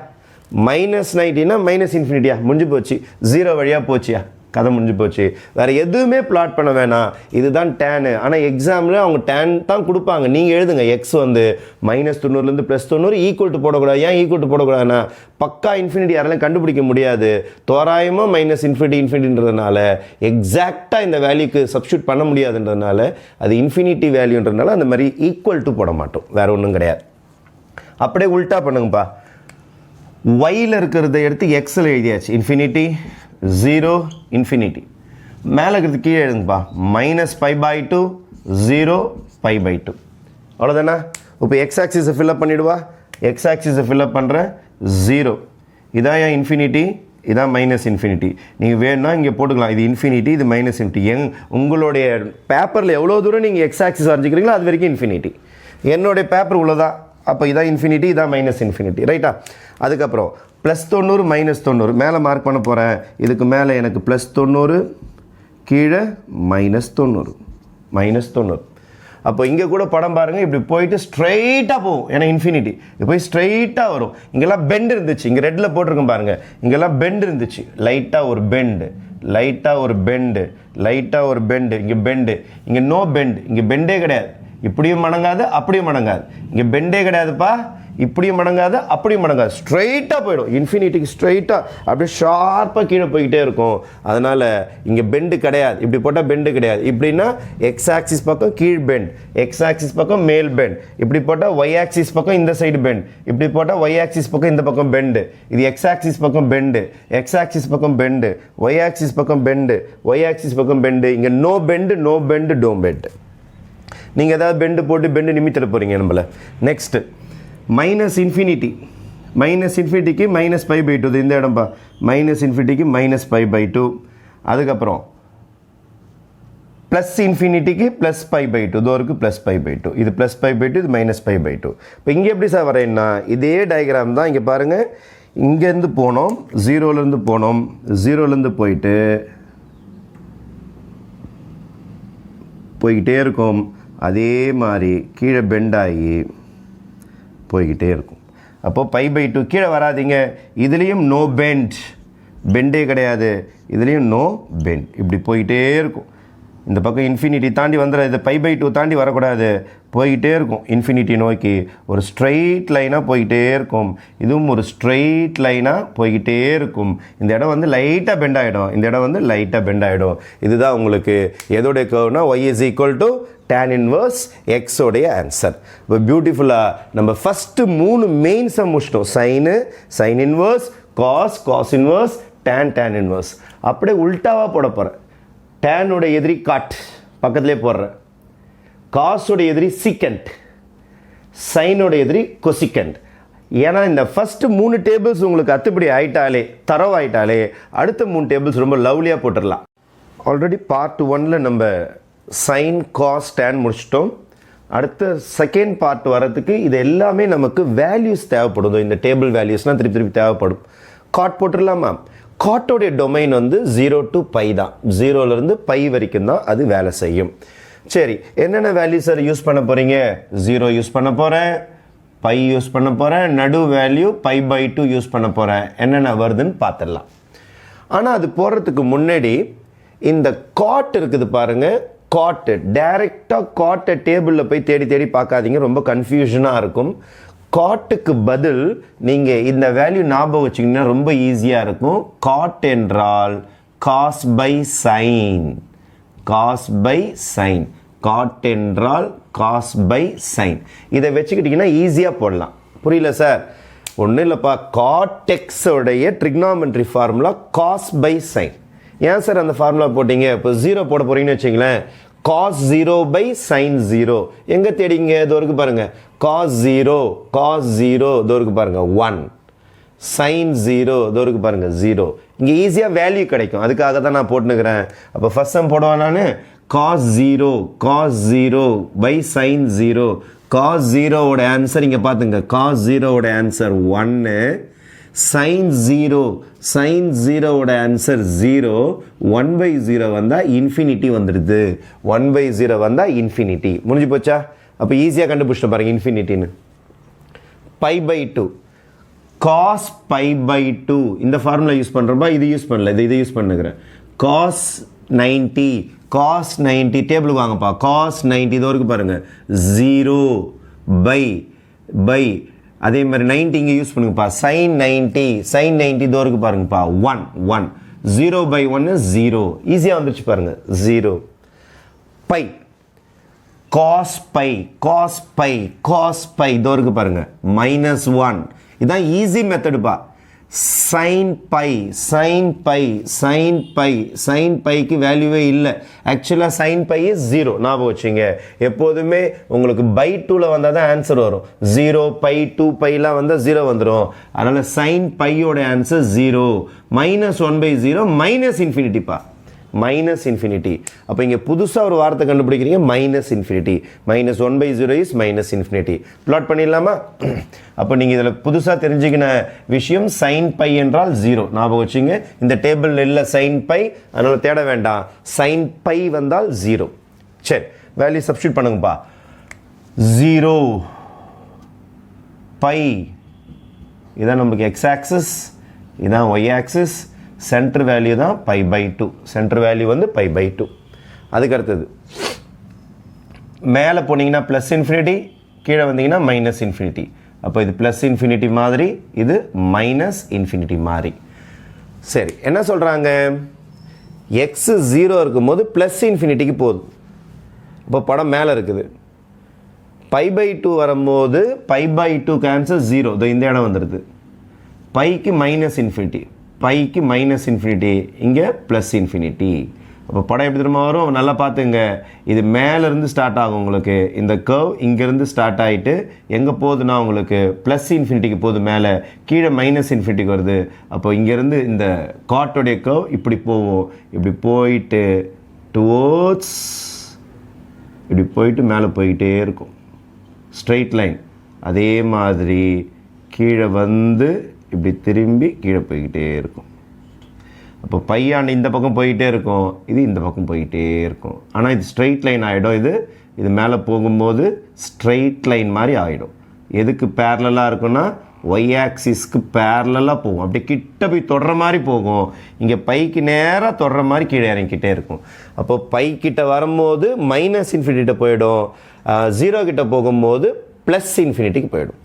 -90னா -∞, முடிஞ்சு போச்சு, 0 வழியாக போச்சியா, கதை முடிஞ்சு போச்சு. வேறு எதுவுமே பிளாட் பண்ண வேணாம், இதுதான் டேனு. ஆனால் எக்ஸாமில் அவங்க டேன் தான் கொடுப்பாங்க, நீங்கள் எழுதுங்க. எக்ஸ் வந்து -90 +90 ஈக்குவல் டு போடக்கூடாது. ஏன் ஈக்குவல் டு போடக்கூடாதுன்னா பக்கா இன்ஃபினிட்டி யாராலும் கண்டுபிடிக்க முடியாது. தோராயமாக -இன்ஃபினிட்டின்றதுனால எக்ஸாக்டாக இந்த வேல்யூக்கு சப்ஸ்டியூட் பண்ண முடியாதுன்றதுனால அது இன்ஃபினிட்டி வேல்யூன்றதுனால அந்த மாதிரி ஈக்குவல் டு போட மாட்டோம், வேறு ஒன்றும் கிடையாது. அப்படியே உல்ட்டா பண்ணுங்கப்பா. ஒயில் இருக்கிறத எடுத்து எக்ஸில் எழுதியாச்சு. Infinity 0 infinity. மேலே இருக்கிறது கீழே எழுதுங்கப்பா. -π/2 0 π/2. அவ்வளோதானே? இப்போ எக்ஸ் ஆக்சிஸை ஃபில்அப் பண்ணிவிடுவா. எக்ஸ் ஆக்சிஸை ஃபில்அப் பண்ணுறேன். 0 இதான் ஏன் இன்ஃபினிட்டி, இதான் -இன்ஃபினிட்டி. நீங்கள் வேணும்னா இங்கே போட்டுக்கலாம். இது இன்ஃபினிட்டி, இது -இன்ஃபினிட்டி. உங்களுடைய பேப்பரில் எவ்வளோ தூரம் நீங்கள் எக்ஸ் ஆக்சிஸ் வரைஞ்சிக்கிறீங்களோ அது வரைக்கும் இன்ஃபினிட்டி. என்னுடைய பேப்பர் உள்ளதா, அப்போ இதான் இன்ஃபினிட்டி, இதான் -இன்ஃபினிட்டி. ரைட்டா? அதுக்கப்புறம் +90 -90 மேலே மார்க் பண்ண போகிறேன். இதுக்கு மேலே எனக்கு +90, கீழே -90. அப்போ இங்கே கூட படம் பாருங்கள், இப்படி போயிட்டு ஸ்ட்ரைட்டாக போகும். ஏன்னா இன்ஃபினிட்டி இது போய் ஸ்ட்ரைட்டாக வரும். இங்கெல்லாம் பெண்ட் இருந்துச்சு, இங்கே ரெட்டில் போட்டிருக்கோம் பாருங்கள். இங்கெல்லாம் பெண்ட் இருந்துச்சு, லைட்டாக ஒரு பெண்டு, லைட்டாக ஒரு பெண்டு, லைட்டாக ஒரு பெண்டு. இங்கே பெண்டு, இங்கே நோ பெண்டு. இங்கே பெண்டே கிடையாது. இப்படியும் மடங்காது, அப்படியும் மடங்காது. இங்கே பெண்டே கிடையாதுப்பா. இப்படியும் மடங்காது, அப்படியும் மடங்காது. ஸ்ட்ரைட்டாக போயிடும். இன்ஃபினிட்டிக்கு ஸ்ட்ரைட்டாக அப்படியே ஷார்ப்பாக கீழே போய்கிட்டே இருக்கும். அதனால் இங்கே பெண்டு கிடையாது. இப்படி போட்டால் பெண்டு கிடையாது. இப்படின்னா எக்ஸ் ஆக்சிஸ் பக்கம் கீழ் பெண்ட், எக்ஸ் ஆக்சிஸ் பக்கம் மேல் பெண்ட். இப்படி போட்டால் ஒய் ஆக்சிஸ் பக்கம் இந்த சைடு பெண்ட். இப்படி போட்டால் ஒய் ஆக்சிஸ் பக்கம் இந்த பக்கம் பெண்டு. இது எக்ஸ் ஆக்சிஸ் பக்கம் பெண்டு, எக்ஸ் ஆக்சிஸ் பக்கம் பெண்டு, ஒய் ஆக்சிஸ் பக்கம் பெண்டு, ஒய் ஆக்சிஸ் பக்கம் பெண்டு. இங்கே நோ பெண்டு, நோ பெண்டு, டோ பெண்டு. நீங்கள் ஏதாவது பெண்டு போட்டு பெண்டு நிமித்திட போகிறீங்க நம்மள. Next -infinity. -இன்ஃபினிட்டிக்கு -π/2. இந்த இடம்பா -இன்ஃபினிட்டிக்கு -π/2. அதுக்கப்புறம் +இன்ஃபினிட்டிக்கு +π/2. இதோ இருக்குது +π/2. இது +π/2, இது -π/2. இப்போ இங்கே எப்படி சார் வரேன்னா இதே டயக்ராம் தான். இங்கே பாருங்கள், இங்கேருந்து போனோம், 0லேருந்து போனோம், 0லேருந்து போய்கிட்டே இருக்கும். அதே மாதிரி கீழே பெண்டாகி போய்கிட்டே இருக்கும். அப்போது π/2 கீழே வராதிங்க. இதுலேயும் நோ பெண்ட், பெண்டே கிடையாது. இதுலேயும் நோ பெண்ட். இப்படி போய்கிட்டே இருக்கும். இந்த பக்கம் இன்ஃபினிட்டி தாண்டி வந்துடாது. π/2 தாண்டி வரக்கூடாது. போய்கிட்டே இருக்கும் இன்ஃபினிட்டி நோக்கி. ஒரு ஸ்ட்ரெயிட் லைனாக போய்கிட்டே இருக்கும். இதுவும் ஒரு ஸ்ட்ரெயிட் லைனாக போய்கிட்டே இருக்கும். இந்த இடம் வந்து லைட்டாக பெண்ட் ஆகிடும், இந்த இடம் வந்து லைட்டாக பெண்ட் ஆகிடும். இதுதான் உங்களுக்கு எதோடைய கர்வ்னா y = tan இன்வர்ஸ் x உடைய ஆன்சர். இப்போ பியூட்டிஃபுல்லாக நம்ம ஃபஸ்ட்டு 3 மெயின் சம் முடிச்சிட்டோம். Sine, sine inverse, cos inverse, tan inverse. அப்படியே உல்ட்டாவாக போட போகிறேன். டேனோட எதிரி காட் பக்கத்துலேயே போடுறேன். காஸோட எதிரி சீக்கண்ட், சைனோட எதிரி கொசிக்கண்ட். ஏன்னா இந்த ஃபஸ்ட்டு 3 டேபிள்ஸ் உங்களுக்கு அத்துப்படி ஆயிட்டாலே, தரவாயிட்டாலே அடுத்த 3 டேபிள்ஸ் ரொம்ப லவ்லியாக போட்டுடலாம். ஆல்ரெடி பார்ட் 1ல் நம்ம சைன், காஸ், டேன் முடிச்சிட்டோம். அடுத்த செகண்ட் பார்ட் வரதுக்கு இது எல்லாமே நமக்கு வேல்யூஸ் தேவைப்படும். இந்த டேபிள் வேல்யூஸ்லாம் திருப்பி தேவைப்படும். காட் போட்டுடலாமா? காட்டோடைய டொமைன் வந்து 0 to π தான். 0லேருந்து π வரைக்கும் தான் அது வேலை செய்யும். சரி, என்னென்ன வேல்யூ சார் யூஸ் பண்ண போகிறீங்க? 0 யூஸ் பண்ண போகிறேன், π யூஸ் பண்ண போகிறேன், நடு வேல்யூ π/2 யூஸ் பண்ண போகிறேன். என்னென்ன வருதுன்னு பார்த்துடலாம். ஆனால் அது போடுறதுக்கு முன்னாடி இந்த காட் இருக்குது பாருங்கள். காட்டு டைரெக்டாக காட்டை டேபிளில் போய் தேடி பார்க்காதீங்க, ரொம்ப கன்ஃபியூஷனாக இருக்கும். காட்டுக்கு பதில் நீங்கள் இந்த வேல்யூ ஞாபகம் வச்சிங்கன்னா ரொம்ப ஈஸியாக இருக்கும். காட் என்றால் cos/sin, cos/sin. காட் என்றால் cos/sin. இதை வச்சுக்கிட்டிங்கன்னா ஈஸியாக போடலாம். புரியல சார்? ஒன்றும் இல்லைப்பா, காட்டெக்ஸோடைய ட்ரிக்னாமெட்ரி ஃபார்முலா cos/sin. ஏன் சார் அந்த ஃபார்முலா போட்டிங்க? இப்போ 0 போட போகிறீங்கன்னு வச்சிங்களேன். cos 0/sin 0 எங்கே தேடிங்க? இதோ இருக்கு பாருங்கள். cos 0 இதோ இருக்கு பாருங்கள் 1, sin 0 இதோ இருக்கு பாருங்கள் 0. இங்கே ஈஸியாக வேல்யூ கிடைக்கும், அதுக்காக தான் நான் போட்டுனுக்கிறேன். அப்போ ஃபர்ஸ்ட் சம் போடுவேன் நான். cos 0/sin 0. cos 0ஓட ஆன்சர் இங்கே பார்த்துங்க. cos 0ஓட ஆன்சர் 1, sin 0ஓட ஆன்சர் 0. 1/0 வந்தால் இன்ஃபினிட்டி வந்துடுது. 1/0 வந்தால் இன்ஃபினிட்டி. முடிஞ்சு போச்சா? அப்போ ஈஸியாக கண்டுபிடிச்சிட்டு பாருங்கள் இன்ஃபினிட்டின்னு. π/2 cos π/2 இந்த ஃபார்முலா யூஸ் பண்ணுறப்பா. இது யூஸ் பண்ணல, இதை யூஸ் பண்ணுகிறேன். cos 90 cos 90 டேபிளுக்கு வாங்கப்பா cos 90 இது வரைக்கும் பாருங்கள் 0 by அதே மாதிரி 90 இங்கே யூஸ் பண்ணுங்கப்பா sin 90 இது வரைக்கும் பாருங்கப்பா 1 0 by 1 is 0 ஈஸியாக வந்துருச்சு பாருங்கள் 0 pi cos pi இது வரைக்கும் பாருங்கள் -1 இதான் ஈஸி மெத்தடுப்பா sin pi வேல்யூவே இல்லை ஆக்சுவலாக sin pi is 0 ஞாபகம் வச்சுங்க எப்போதுமே உங்களுக்கு by 2ல வந்தால் தான் ஆன்சர் வரும் 0 pi 2 பைலாம் வந்தால் 0 வந்துடும் அதனால் sin piயோட ஆன்சர் 0 -1/0 மைனஸ் இன்ஃபினிட்டிப்பா மைனஸ் இன்ஃபினிட்டி அப்போ இங்கே புதுசாக ஒரு வார்த்தை கண்டுபிடிக்கிறீங்க minus infinity -1/0 is minus infinity plot பண்ணிடலாமா அப்போ நீங்கள் இதில் புதுசாக தெரிஞ்சுக்கின விஷயம் sin pi என்றால் 0 ஞாபகம் வச்சுங்க இந்த டேபிள் இல்லை sin pi அதனால் தேட வேண்டாம் sin pi வந்தால் 0 சரி வேல்யூ சப்ஸ்டியூட் பண்ணுங்கப்பா 0 pi இதான் நமக்கு x ஆக்சிஸ் இதான் y ஆக்சிஸ் சென்டர் வேல்யூ தான் π/2 சென்டர் வேல்யூ வந்து π/2 அதுக்கு அடுத்தது மேலே போனீங்கன்னா ப்ளஸ் இன்ஃபினிட்டி கீழே வந்தீங்கன்னா மைனஸ் இன்ஃபினிட்டி அப்போ இது ப்ளஸ் இன்ஃபினிட்டி மாதிரி இது மைனஸ் இன்ஃபினிட்டி மாதிரி சரி என்ன சொல்கிறாங்க எக்ஸ் 0 இருக்கும்போது ப்ளஸ் இன்ஃபினிட்டிக்கு போகுது இப்போ படம் மேலே இருக்குது π/2 வரும்போது π/2 கேன்சல் 0 இந்த இடம் வந்துடுது bike minus infinity bike minus infinity இங்கே ப்ளஸ் இன்ஃபினிட்டி அப்போ படம் எப்படி திரும்ப வரும் நல்லா பார்த்துங்க இது மேலேருந்து ஸ்டார்ட் ஆகும் உங்களுக்கு இந்த கர்வ் இங்கேருந்து ஸ்டார்ட் ஆகிட்டு எங்கே போகுதுன்னா உங்களுக்கு ப்ளஸ் இன்ஃபினிட்டிக்கு போகுது மேலே கீழே மைனஸ் இன்ஃபினிட்டிக்கு வருது அப்போ இங்கேருந்து இந்த காட்டோடைய கர்வ் இப்படி போகும் இப்படி போயிட்டு டுவோர்ட்ஸ் இப்படி போயிட்டு மேலே போய்கிட்டே இருக்கும் ஸ்ட்ரெயிட் லைன் அதே மாதிரி கீழே வந்து இப்படி திரும்பி கீழே போய்கிட்டே இருக்கும் அப்போ பையாண்டு இந்த பக்கம் போய்கிட்டே இருக்கும் இது இந்த பக்கம் போய்கிட்டே இருக்கும் ஆனால் இது ஸ்ட்ரெயிட் லைன் ஆகிடும் இது மேலே போகும்போது ஸ்ட்ரெயிட் லைன் மாதிரி ஆகிடும் எதுக்கு பேரலாக இருக்குன்னா ஒய் ஆக்சிஸ்க்கு பேரலாக போகும் அப்படி கிட்ட போய் தொடுற மாதிரி போகும் இங்கே பைக்கு நேராக தொடுற மாதிரி கீழே இறங்கிக்கிட்டே இருக்கும் அப்போ பை கிட்ட வரும்போது மைனஸ் இன்ஃபினிட்டிகிட்ட போயிடும் 0 கிட்ட போகும்போது ப்ளஸ் இன்ஃபினிட்டிக்கு போயிடும்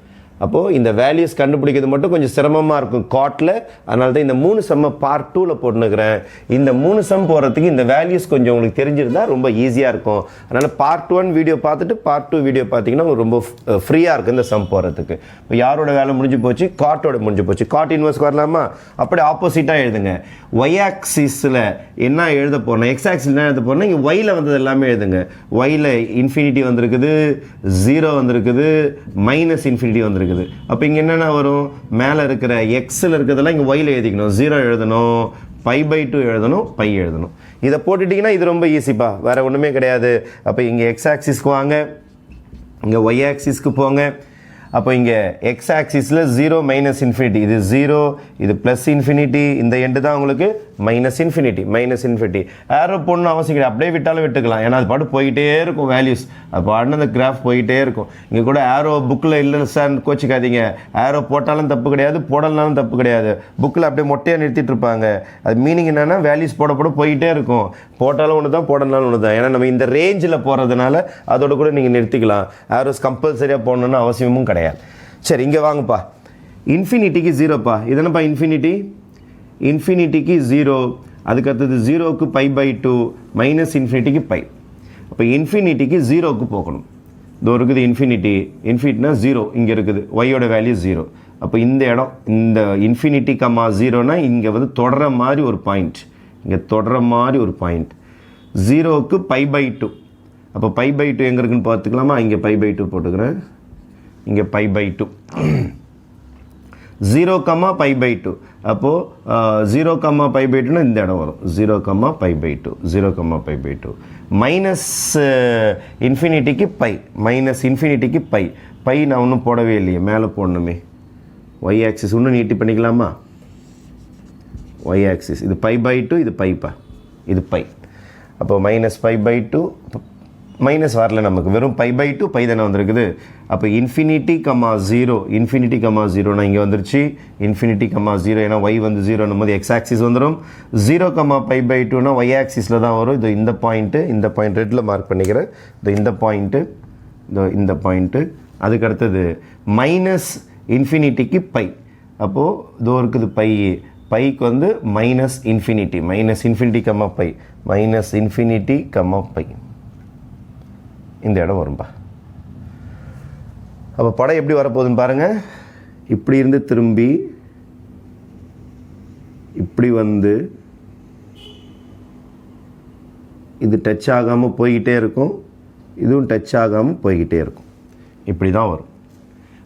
அப்போது இந்த வேல்யூஸ் கண்டுபிடிக்கிறது மட்டும் கொஞ்சம் சிரமமாக இருக்கும் காட்டில் அதனால தான் இந்த 3 சம்மை பார்ட் 2ல் போட்டுனுக்கிறேன் இந்த 3 சம் போகிறதுக்கு இந்த வேல்யூஸ் கொஞ்சம் உங்களுக்கு தெரிஞ்சிருந்தால் ரொம்ப ஈஸியாக இருக்கும் அதனால் பார்ட் 1 வீடியோ பார்த்துட்டு பார்ட் 2 வீடியோ பார்த்தீங்கன்னா ரொம்ப ஃப்ரீயாக இருக்குது இந்த சம் போகிறதுக்கு இப்போ யாரோட வேலை முடிஞ்சு போச்சு காட்டோட முடிஞ்சு போச்சு காட் இன்வெர்ஸ் வரலாமா அப்படியே ஆப்போசிட்டாக எழுதுங்க ஒய் ஆக்சிஸில் என்ன எழுத போகிறேன் எக்ஸ் ஆக்சிஸ் என்ன எழுத போகிறேன்னா இங்கே ஒயில் வந்தது எல்லாமே எழுதுங்க ஒயில் இன்ஃபினிட்டி வந்திருக்குது 0 வந்திருக்குது மைனஸ் இன்ஃபினிட்டி வந்திருக்குது அப்போ இங்கே என்னென்ன வரும் மேலே இருக்கிற எக்ஸில் இருக்கிறதெல்லாம் இங்கே ஒயில் எழுதிக்கணும் 0 எழுதணும் π/2 எழுதணும் பை எழுதணும் இதை போட்டுட்டிங்கன்னா இது ரொம்ப ஈஸிப்பா வேறு ஒன்றுமே கிடையாது அப்போ இங்கே எக்ஸ் ஆக்சிஸ்க்கு வாங்க இங்கே ஒய் ஆக்சிஸ்க்கு போங்க அப்போ இங்கே எக்ஸ் ஆக்சிஸில் 0 மைனஸ் இன்ஃபினிட்டி இது 0 இது ப்ளஸ் இன்ஃபினிட்டி இந்த எண்டு தான் உங்களுக்கு மைனஸ் இன்ஃபினிட்டி ஏரோ போடணும் அவசியம் கிடையாது அப்படியே விட்டாலும் விட்டுக்கலாம் ஏன்னா அது பாட்டு போயிட்டே இருக்கும் வேல்யூஸ் அது பாட்டு அந்த கிராஃப் போயிட்டே இருக்கும் இங்கே கூட ஏரோ புக்கில் இல்லை சார் கோச்சிக்காதீங்க ஏரோ போட்டாலும் தப்பு கிடையாது போடலனாலும் தப்பு கிடையாது புக்கில் அப்படியே மொட்டையாக நிறுத்திட்டு இருப்பாங்க அது மீனிங் என்னென்னா வேல்யூஸ் போட போயிட்டே இருக்கும் போட்டாலும் ஒன்று தான் போடனாலும் ஒன்று தான் ஏன்னா நம்ம இந்த ரேஞ்சில் போகிறதுனால அதோட கூட நீங்கள் நிறுத்திக்கலாம் ஏரோஸ் கம்பல்சரியாக போடணுன்னு அவசியமும் கிடையாது சரி இங்கே வாங்கப்பா இன்ஃபினிட்டிக்கு 0ப்பா இது என்னப்பா இன்ஃபினிட்டிக்கு 0 அதுக்கு அடுத்தது 0க்கு π/2 மைனஸ் இன்ஃபினிட்டிக்கு பை அப்போ இன்ஃபினிட்டிக்கு 0க்கு போகணும் இதோ இருக்குது இன்ஃபினிட்டினா 0 இங்கே இருக்குது ஒய்யோட வேல்யூ 0 அப்போ இந்த இடம் இந்த இன்ஃபினிட்டி கம்மா 0னா இங்கே வந்து தொடர மாதிரி ஒரு பாயிண்ட் இங்கே தொடர மாதிரி ஒரு பாயிண்ட் 0க்கு π/2 அப்போ π/2 எங்கே இருக்குன்னு பார்த்துக்கலாமா இங்கே π/2 போட்டுக்கிறேன் இங்கே π/2 0, π/2 அப்போது 0, π/2னா இந்த இடம் வரும் 0, π/2 மைனஸ் இன்ஃபினிட்டிக்கு பை நான் ஒன்றும் போடவே இல்லையே மேலே போடணுமே ஒய் ஆக்சிஸ் இன்னும் நீட்டி பண்ணிக்கலாமா ஒய் ஆக்சிஸ் இது π/2 இது பைப்பா இது பை அப்போ மைனஸ் π/2 மைனஸ் வரல, நமக்கு வெறும் பை பை டூ பை தானே வந்திருக்குது. அப்போ infinity comma zero, infinity comma ஜீரோனா இங்கே வந்துருச்சு. இன்ஃபினிட்டி கமா ஜீரோ, ஏன்னா ஒய் வந்து ஜீரோன்னும் போது எக்ஸ் ஆக்சிஸ் வந்துடும். 0 கமா பை பை டூனா ஒய் ஆக்சிஸில் தான் வரும். இது இந்த பாயிண்ட் ரெட்டில் மார்க் பண்ணிக்கிறேன். இந்த பாயிண்ட்டு அதுக்கு அடுத்தது மைனஸ் இன்ஃபினிட்டிக்கு பை. அப்போது இதோ இருக்குது பைக்கு வந்து minus infinity comma by, minus infinity comma by இந்த இடம் வரும்பா. அப்போ படம் எப்படி வரப்போகுதுன்னு பாருங்கள். இப்படி இருந்து திரும்பி இப்படி வந்து இது டச் ஆகாமல் போய்கிட்டே இருக்கும், இதுவும் டச் ஆகாமல் போய்கிட்டே இருக்கும். இப்படி தான் வரும்.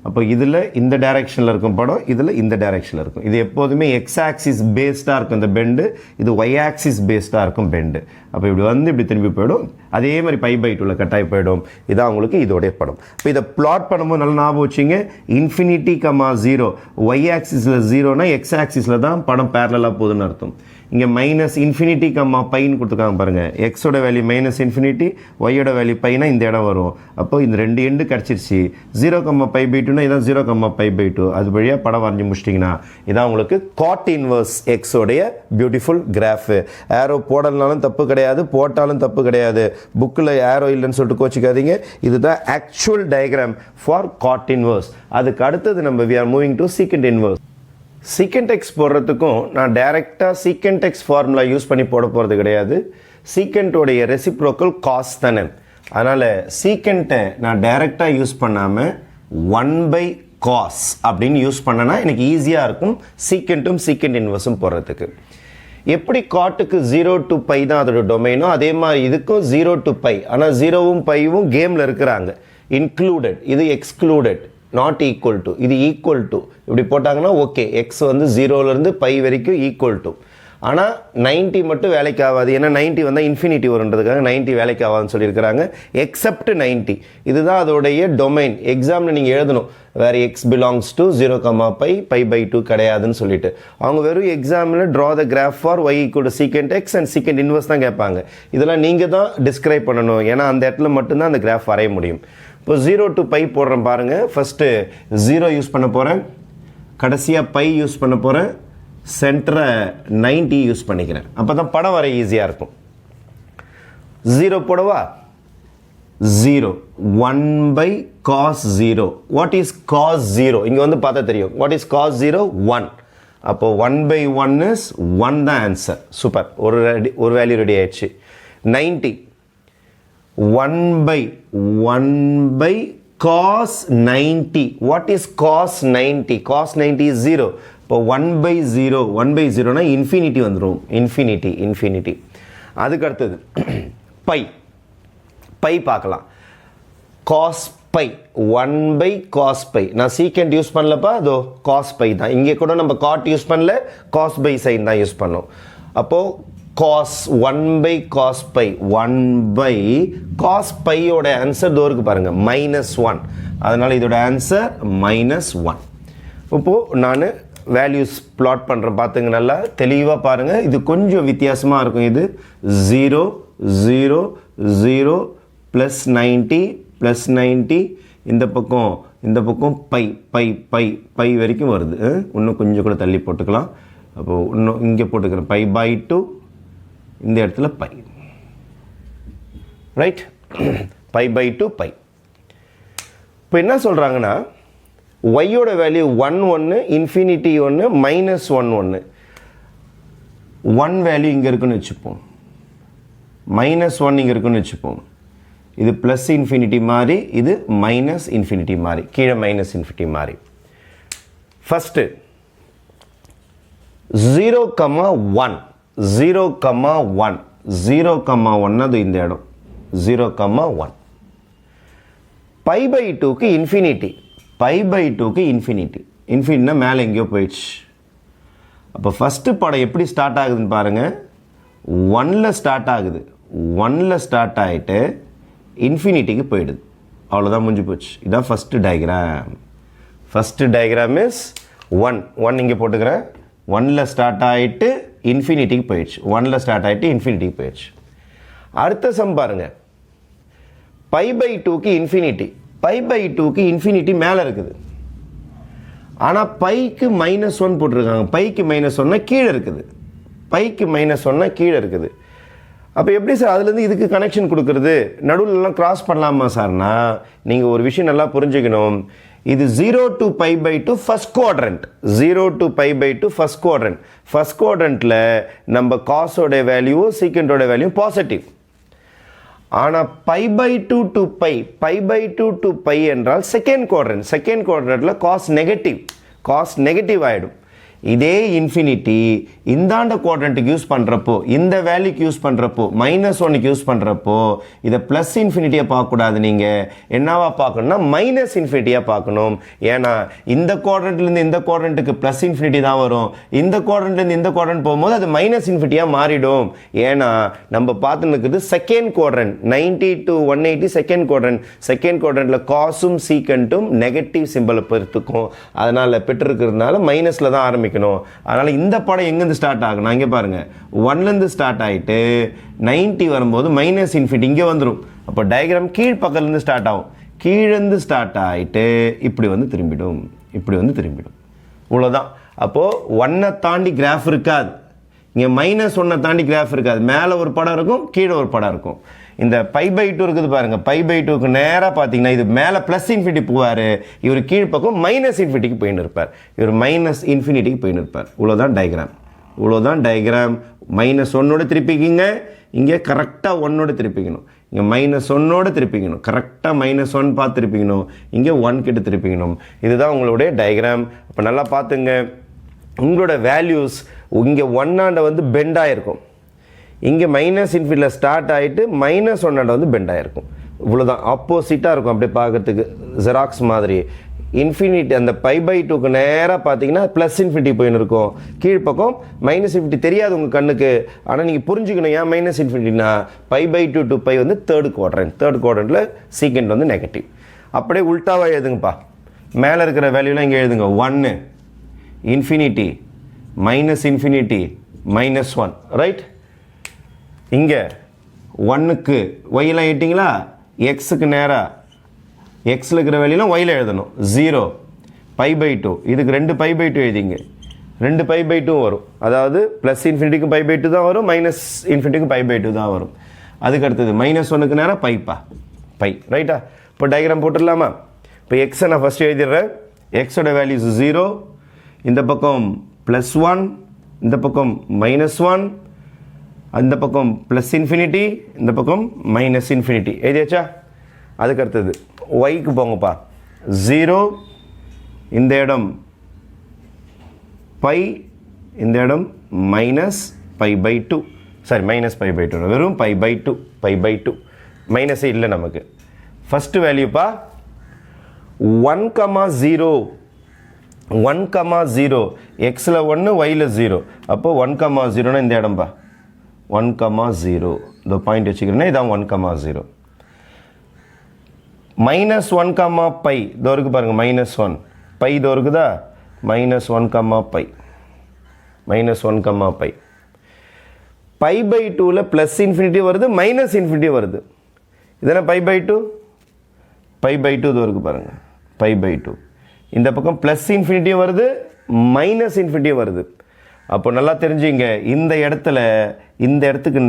அப்போ இதில் இந்த டைரெக்ஷனில் இருக்கும் படம், இதில் இந்த டைரெக்ஷனில் இருக்கும். இது எப்போதுமே எக்ஸ் ஆக்சிஸ் பேஸ்டாக இருக்கும் இந்த பெண்டு, இது ஒய் ஆக்சிஸ் பேஸ்டாக இருக்கும் பெண்டு. அப்போ இப்படி வந்து இப்படி திரும்பி போயிடும். அதே மாதிரி பை பை டூவில் கட்டாயி போயிடும். இதான் உங்களுக்கு இதோடைய படம். இப்போ இதை பிளாட் பண்ணும்போது நல்லா ஞாபகம் வச்சுங்க. இன்ஃபினிட்டி கமா ஜீரோ, ஒய் ஆக்சிஸில் ஜீரோனா எக்ஸ் ஆக்சிஸில் தான் படம் பேரலாக போகுதுன்னு அர்த்தம். இங்கே மைனஸ் இன்ஃபினிட்டி கம்மா பைன்னு கொடுத்துருக்காங்க பாருங்கள். எக்ஸோட வேல்யூ மைனஸ் இன்ஃபினிட்டி, ஒய்யோட வேல்யூ பைனா இந்த இடம் வரும். அப்போ இந்த ரெண்டு எண்டு கிடச்சிருச்சு. 0 கம்மா பை பை டூனா இதான் 0 கம்மா பை பை டூ. அது வழியாக படம் வரைஞ்சி முடிச்சிட்டிங்கன்னா இதான் உங்களுக்கு காட் இன்வர்ஸ் எக்ஸோடைய பியூட்டிஃபுல் கிராஃபு. ஏரோ போடலனாலும் தப்பு கிடையாது, போட்டாலும் தப்பு கிடையாது. புக்கில் ஏரோ இல்லைன்னு சொல்லிட்டு கோச்சிக்காதீங்க. இதுதான் actual diagram for cot inverse. அதுக்கு அடுத்தது நம்ம we are moving to secant inverse. Secant X போடுறதுக்கும் நான் டைரெக்டாக சீக்கண்ட் எக்ஸ் ஃபார்முலா யூஸ் பண்ணி போட போகிறது கிடையாது. சீக்கண்ட்டோடைய ரெசிப்ரோக்கல் காஸ் தானே. அதனால் சீக்கண்ட்டை நான் டைரெக்டாக யூஸ் பண்ணாமல் 1/cos அப்படின்னு யூஸ் பண்ணனா எனக்கு ஈஸியாக இருக்கும் சீக்கண்ட்டும் சீக்கண்ட் இன்வர்ஸும் போடுறதுக்கு. எப்படி காட்டுக்கு 0 to π தான் அதோட டொமைனோ, அதே மாதிரி இதுக்கும் 0 to π. ஆனால் 0வும் πவும் கேமில் இருக்கிறாங்க. இன்க்ளூடட், இது எக்ஸ்க்ளூடட், நாட் ஈக்குவல் டு, இது ஈக்குவல் டு. இப்படி போட்டாங்கன்னா ஓகே, எக்ஸ் வந்து 0லேருந்து π வரைக்கும் ஈக்குவல் டு. ஆனால் 90 மட்டும் வேலைக்கு ஆகாது. ஏன்னா 90 வந்தால் இன்ஃபினிட்டி வருன்றதுக்காக 90 வேலைக்கு ஆகாதுன்னு சொல்லியிருக்கிறாங்க. எக்ஸப்ட் 90, இதுதான் அதோடைய டொமைன். எக்ஸாமில் நீங்கள் எழுதணும் வேறு X belongs to 0 comma π, π by 2 கிடையாதுன்னு சொல்லிட்டு. அவங்க வெறும் எக்ஸாமில் draw the graph for Y equal to secant X and secant inverse தான் கேட்பாங்க. இதெல்லாம் நீங்கள் தான் டிஸ்கிரைப் பண்ணணும். ஏன்னா அந்த இடத்துல மட்டும்தான் அந்த கிராஃப் வரைய முடியும். இப்போ 0 to π போடுறேன் பாருங்கள். ஃபஸ்ட்டு 0 யூஸ் பண்ண போகிறேன், கடைசியாக π யூஸ் பண்ண போகிறேன், சென்டரை 90 யூஸ் பண்ணிக்கிறேன். அப்போ தான் படம் வர ஈஸியாக இருக்கும். 0 போடவா? 0 1/cos 0. What is cos 0? இங்கே வந்து பார்த்தா தெரியும். What is cos 0? 1. அப்போ 1/1 இஸ் 1 தான் ஆன்சர். சூப்பர், ஒரு வேல்யூ ரெடி ஆயிடுச்சு. 90 1/cos 90. What is cos 90? Cos 90 is 0. இப்போ 1/0னா இன்ஃபினிட்டி வந்துடும். இன்ஃபினிட்டி. அதுக்கு அடுத்தது பை பார்க்கலாம். cos π 1/cos π. நான் சீக்கண்ட் யூஸ் பண்ணலப்பா, அதோ cos π தான். இங்கே கூட நம்ம காட் யூஸ் பண்ணல, cos by சைன் தான் யூஸ் பண்ணோம். அப்போது cos 1/cos π, 1/cos πயோட ஆன்சர் தோருக்கு பாருங்கள் -1. அதனால் இதோட ஆன்சர் -1. இப்போது நான் வேல்யூஸ் பிளாட் பண்ணுறேன், பார்த்துங்க நல்லா தெளிவாக பாருங்கள். இது கொஞ்சம் வித்தியாசமாக இருக்கும். இது 0 0 0 +90 +90. இந்த பக்கம் பை வரைக்கும் வருது. இன்னும் கொஞ்சம் கூட தள்ளி போட்டுக்கலாம். அப்போது இன்னும் இங்கே போட்டுக்கிறேன் π by 2, இந்த இடத்துல π, ரைட்? π by 2 π. இப்போ என்ன சொல்கிறாங்கன்னா ஒய்யோட வேல்யூ 1 இன்ஃபினிட்டி 1 -1 1 வேல்யூ இங்கே இருக்குன்னு வச்சுப்போம், -1 இங்கே இருக்குன்னு வச்சுப்போம். இது ப்ளஸ் இன்ஃபினிட்டி மாதிரி, இது மைனஸ் இன்ஃபினிட்டி மாதிரி, கீழே மைனஸ் இன்ஃபினிட்டி மாதிரி. ஃபஸ்ட்டு 0,1 அது இந்த இடம் 0,1. π by 2க்கு இன்ஃபினிட்டி, இன்ஃபினிட்டினா மேலே எங்கேயோ போயிடுச்சு. அப்போ ஃபஸ்ட்டு படம் எப்படி ஸ்டார்ட் ஆகுதுன்னு பாருங்கள். 1ல் ஸ்டார்ட் ஆகுது, 1ல் ஸ்டார்ட் ஆகிட்டு இன்ஃபினிட்டிக்கு போயிடுது. அவ்வளோதான், முடிஞ்சு போச்சு. இதுதான் first diagram. First diagram is 1 இங்கே போட்டுக்கிறேன். 1ல் ஸ்டார்ட் ஆகிட்டு இன்ஃபினிட்டிக்கு போயிடுச்சு. 1ல் ஸ்டார்ட் ஆகிட்டு இன்ஃபினிட்டிக்கு போயிடுச்சு. அடுத்த சம் பாருங்கள். π/2க்கு இன்ஃபினிட்டி, π/2க்கு இன்ஃபினிட்டி மேலே இருக்குது. ஆனால் பைக்கு -1 போட்டிருக்காங்க. பைக்கு -1 கீழே இருக்குது. பைக்கு -1 கீழே இருக்குது. அப்போ எப்படி சார் அதுலேருந்து இதுக்கு கனெக்ஷன் கொடுக்குறது? நடுவில்லாம் கிராஸ் பண்ணலாமா சார்னா, நீங்கள் ஒரு விஷயம் நல்லா புரிஞ்சுக்கணும். இது 0 to π/2 first quadrant. 0 to π/2 first quadrant. First குவாட்ரண்ட்டில் நம்ம காஸோட வேல்யூ சீக்கண்டோட வேல்யூ பாசிட்டிவ். ஆனால் π/2 to π/2 to π என்றால் செகண்ட் குவாட்ரண்ட். செகண்ட் குவாட்ரண்ட்டில் காஸ் நெகட்டிவ் ஆகிடும். இதே இன்ஃபினிட்டி இந்தாண்ட குவாட்ரண்ட்டுக்கு யூஸ் பண்ணுறப்போ, இந்த வேல்யூக்கு யூஸ் பண்ணுறப்போ, -1க்கு யூஸ் பண்ணுறப்போ இதை ப்ளஸ் இன்ஃபினிட்டியாக பார்க்கக்கூடாது. நீங்கள் என்னவா பார்க்கணும்னா மைனஸ் இன்ஃபினிட்டியாக பார்க்கணும். ஏன்னா இந்த குவாட்ரண்ட்லேருந்து இந்த குவாட்ரண்ட்டுக்கு ப்ளஸ் இன்ஃபினிட்டி தான் வரும். இந்த குவாட்ரண்ட்லேருந்து இந்த குவாட்ரண்ட் போகும்போது அது மைனஸ் இன்ஃபினிட்டியாக மாறிடும். ஏன்னா நம்ம பார்த்துன்னு இருக்குது second quadrant, 90 to 180 second quadrant. Second குவாட்ரண்ட்டில் காசும் சீக்கண்ட்டும் நெகட்டிவ் சிம்பிளை பொறுத்துக்கும். அதனால் பெற்றிருக்கிறதுனால மைனஸில் தான் ஆரம்பிக்கும். அதனால இந்த படம் எங்கிருந்து ஸ்டார்ட் ஆகும்? இங்கே பாருங்க, 1லேருந்து ஸ்டார்ட் ஆகிட்டு 90 வரும்போது மைனஸ் இன்ஃபினிட்டி இங்கே வந்துடும். அப்போ டயக்ராம் கீழ் பக்கத்துலேருந்து ஸ்டார்ட் ஆகும். கீழேருந்து ஸ்டார்ட் ஆகிட்டு இப்படி வந்து திரும்பிடும். இவ்வளோதான். அப்போது 1 தாண்டி கிராஃப் இருக்காது. இங்கே -1 தாண்டி கிராஃப் இருக்காது. மேலே ஒரு படம் இருக்கும், கீழே ஒரு படம் இருக்கும். இந்த π/2 இருக்குது பாருங்கள். π/2க்கு நேராக பார்த்தீங்கன்னா இது மேலே ப்ளஸ் இன்ஃபினிட்டி போவார், இவர் கீழ்ப்பக்கம் மைனஸ் இன்ஃபினிட்டிக்கு போயின்னு இருப்பார். இவர் மைனஸ் இன்ஃபினிட்டிக்கு போயின்னு இருப்பார். இவ்வளோதான் டயக்ராம். -1ஓட திருப்பிக்கிங்க. இங்கே கரெக்டாக 1ஓட திருப்பிக்கணும். இங்கே -1ஓட திருப்பிக்கணும். கரெக்டாக -1 பார்த்து திருப்பிக்கணும். இங்கே 1 கிட்ட திருப்பிக்கணும். இதுதான் உங்களுடைய டயக்ராம். இப்போ நல்லா பார்த்துங்க. உங்களோட வேல்யூஸ் இங்கே 1 வந்து பெண்ட் ஆகிருக்கும். இங்கே மைனஸ் இன்ஃபினிட்டியில் ஸ்டார்ட் ஆகிட்டு -1 வந்து பெண்ட் ஆகிருக்கும். இவ்வளோதான். ஆப்போசிட்டாக இருக்கும். அப்படியே பார்க்கறதுக்கு ஜெராக்ஸ் மாதிரி. இன்ஃபினிட்டி அந்த π/2க்கு நேராக பார்த்தீங்கன்னா ப்ளஸ் இன்ஃபினிட்டி போயின்னு இருக்கும். கீழ்ப்பக்கம் மைனஸ் இன்ஃபினிட்டி தெரியாது உங்கள் கண்ணுக்கு. ஆனால் நீங்கள் புரிஞ்சுக்கணும் ஏன் மைனஸ் இன்ஃபினிட்டினா π/2 to π வந்து தேர்ட் குவாட்ரண்ட்டில் சீக்கண்ட் வந்து நெகட்டிவ். அப்படியே உல்ட்டாவாக எழுதுங்கப்பா. மேலே இருக்கிற வேல்யூலாம் இங்கே எழுதுங்க. 1 இன்ஃபினிட்டி -இன்ஃபினிட்டி -1 ரைட். இங்கே 1க்கு ஒய்லாம் எழுதிட்டிங்களா? எக்ஸுக்கு நேராக எக்ஸில் இருக்கிற வேல்யூலாம் ஒயில் எழுதணும். 0 π/2 இதுக்கு 2 π/2 எழுதிங்க. 2 π/2 வரும். அதாவது ப்ளஸ் இன்ஃபினிட்டிக்கு π/2 தான் வரும், மைனஸ் இன்ஃபினிட்டிக்கு π/2 தான் வரும். அதுக்கு அடுத்தது -1க்கு நேராக பை ரைட்டா. இப்போ டயக்ராம் போட்டுடலாமா? இப்போ எக்ஸை நான் ஃபஸ்ட்டு எழுதிடுறேன். எக்ஸோட வேல்யூஸ் 0, இந்த பக்கம் +1, இந்த பக்கம் -1, அந்த பக்கம் ப்ளஸ் இன்ஃபினிட்டி, இந்த பக்கம் மைனஸ் இன்ஃபினிட்டி எழுதியாச்சா? அதுக்கு அடுத்தது ஒய்க்கு போங்கப்பா. 0, இந்த இடம் பை, இந்த இடம் -π/2. சாரி -π/2 வெறும் π/2 மைனஸே இல்லை நமக்கு. ஃபஸ்ட்டு வேல்யூப்பா 1,0 1,0 எக்ஸில் 1 ஒயில் 0. அப்போ 1,0னா இந்த இடம்பா 1,0 இந்த பாயிண்ட் வச்சுக்கிறேன்னா இதான் 1,0. -1,π இதோ இருக்குது பாருங்கள். -1 பை இதோ இருக்குதா? -1,π π/2ல் ப்ளஸ் இன்ஃபினிட்டி வருது, மைனஸ் இன்ஃபினிட்டி வருது. இதென்ன π/2 இதோ இருக்குது பாருங்கள். π/2 இந்த பக்கம் ப்ளஸ் இன்ஃபினிட்டியும் வருது, மைனஸ் இன்ஃபினிட்டியும் வருது. அப்போ நல்லா தெரிஞ்சுங்க. இந்த இடத்துக்கு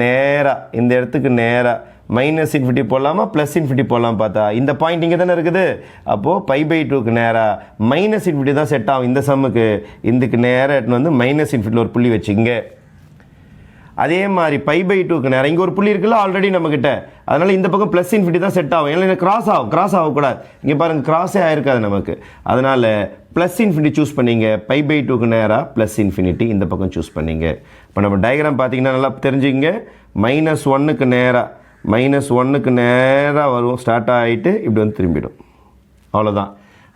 நேராக மைனஸ் இன்ஃபினிட்டி போடலாமா ப்ளஸ் இன்ஃபினிட்டி போடலாம் பார்த்தா இந்த பாயிண்ட் இங்கே தானே இருக்குது. அப்போது π/2க்கு நேராக மைனஸ் இன்ஃபினிட்டி தான் செட் ஆகும் இந்த சம்முக்கு. இதுக்கு நேராக எடுத்துன்னு வந்து மைனஸ் இன்ஃபினிட்டியில் ஒரு புள்ளி வச்சுங்க. அதே மாதிரி π/2க்கு நேரம் இங்கே ஒரு புள்ளி இருக்குல்ல ஆல்ரெடி நம்மக்கிட்ட. அதனால் இந்த பக்கம் ப்ளஸ் இன்ஃபினிட்டி தான் செட் ஆகும். ஏன்னா கிராஸ் ஆகக்கூடாது. இங்கே பாருங்கள் கிராஸே ஆகிருக்காது நமக்கு. அதனால் ப்ளஸ் இன்ஃபினிட்டி சூஸ் பண்ணிங்க. π/2க்கு நேராக ப்ளஸ் இன்ஃபினிட்டி இந்த பக்கம் சூஸ் பண்ணிங்க. இப்போ நம்ம டயக்ராம் பார்த்தீங்கன்னா நல்லா தெரிஞ்சுங்க. -1க்கு நேராக வரும், ஸ்டார்ட் ஆகிட்டு இப்படி வந்து திரும்பிடும். அவ்வளோதான்.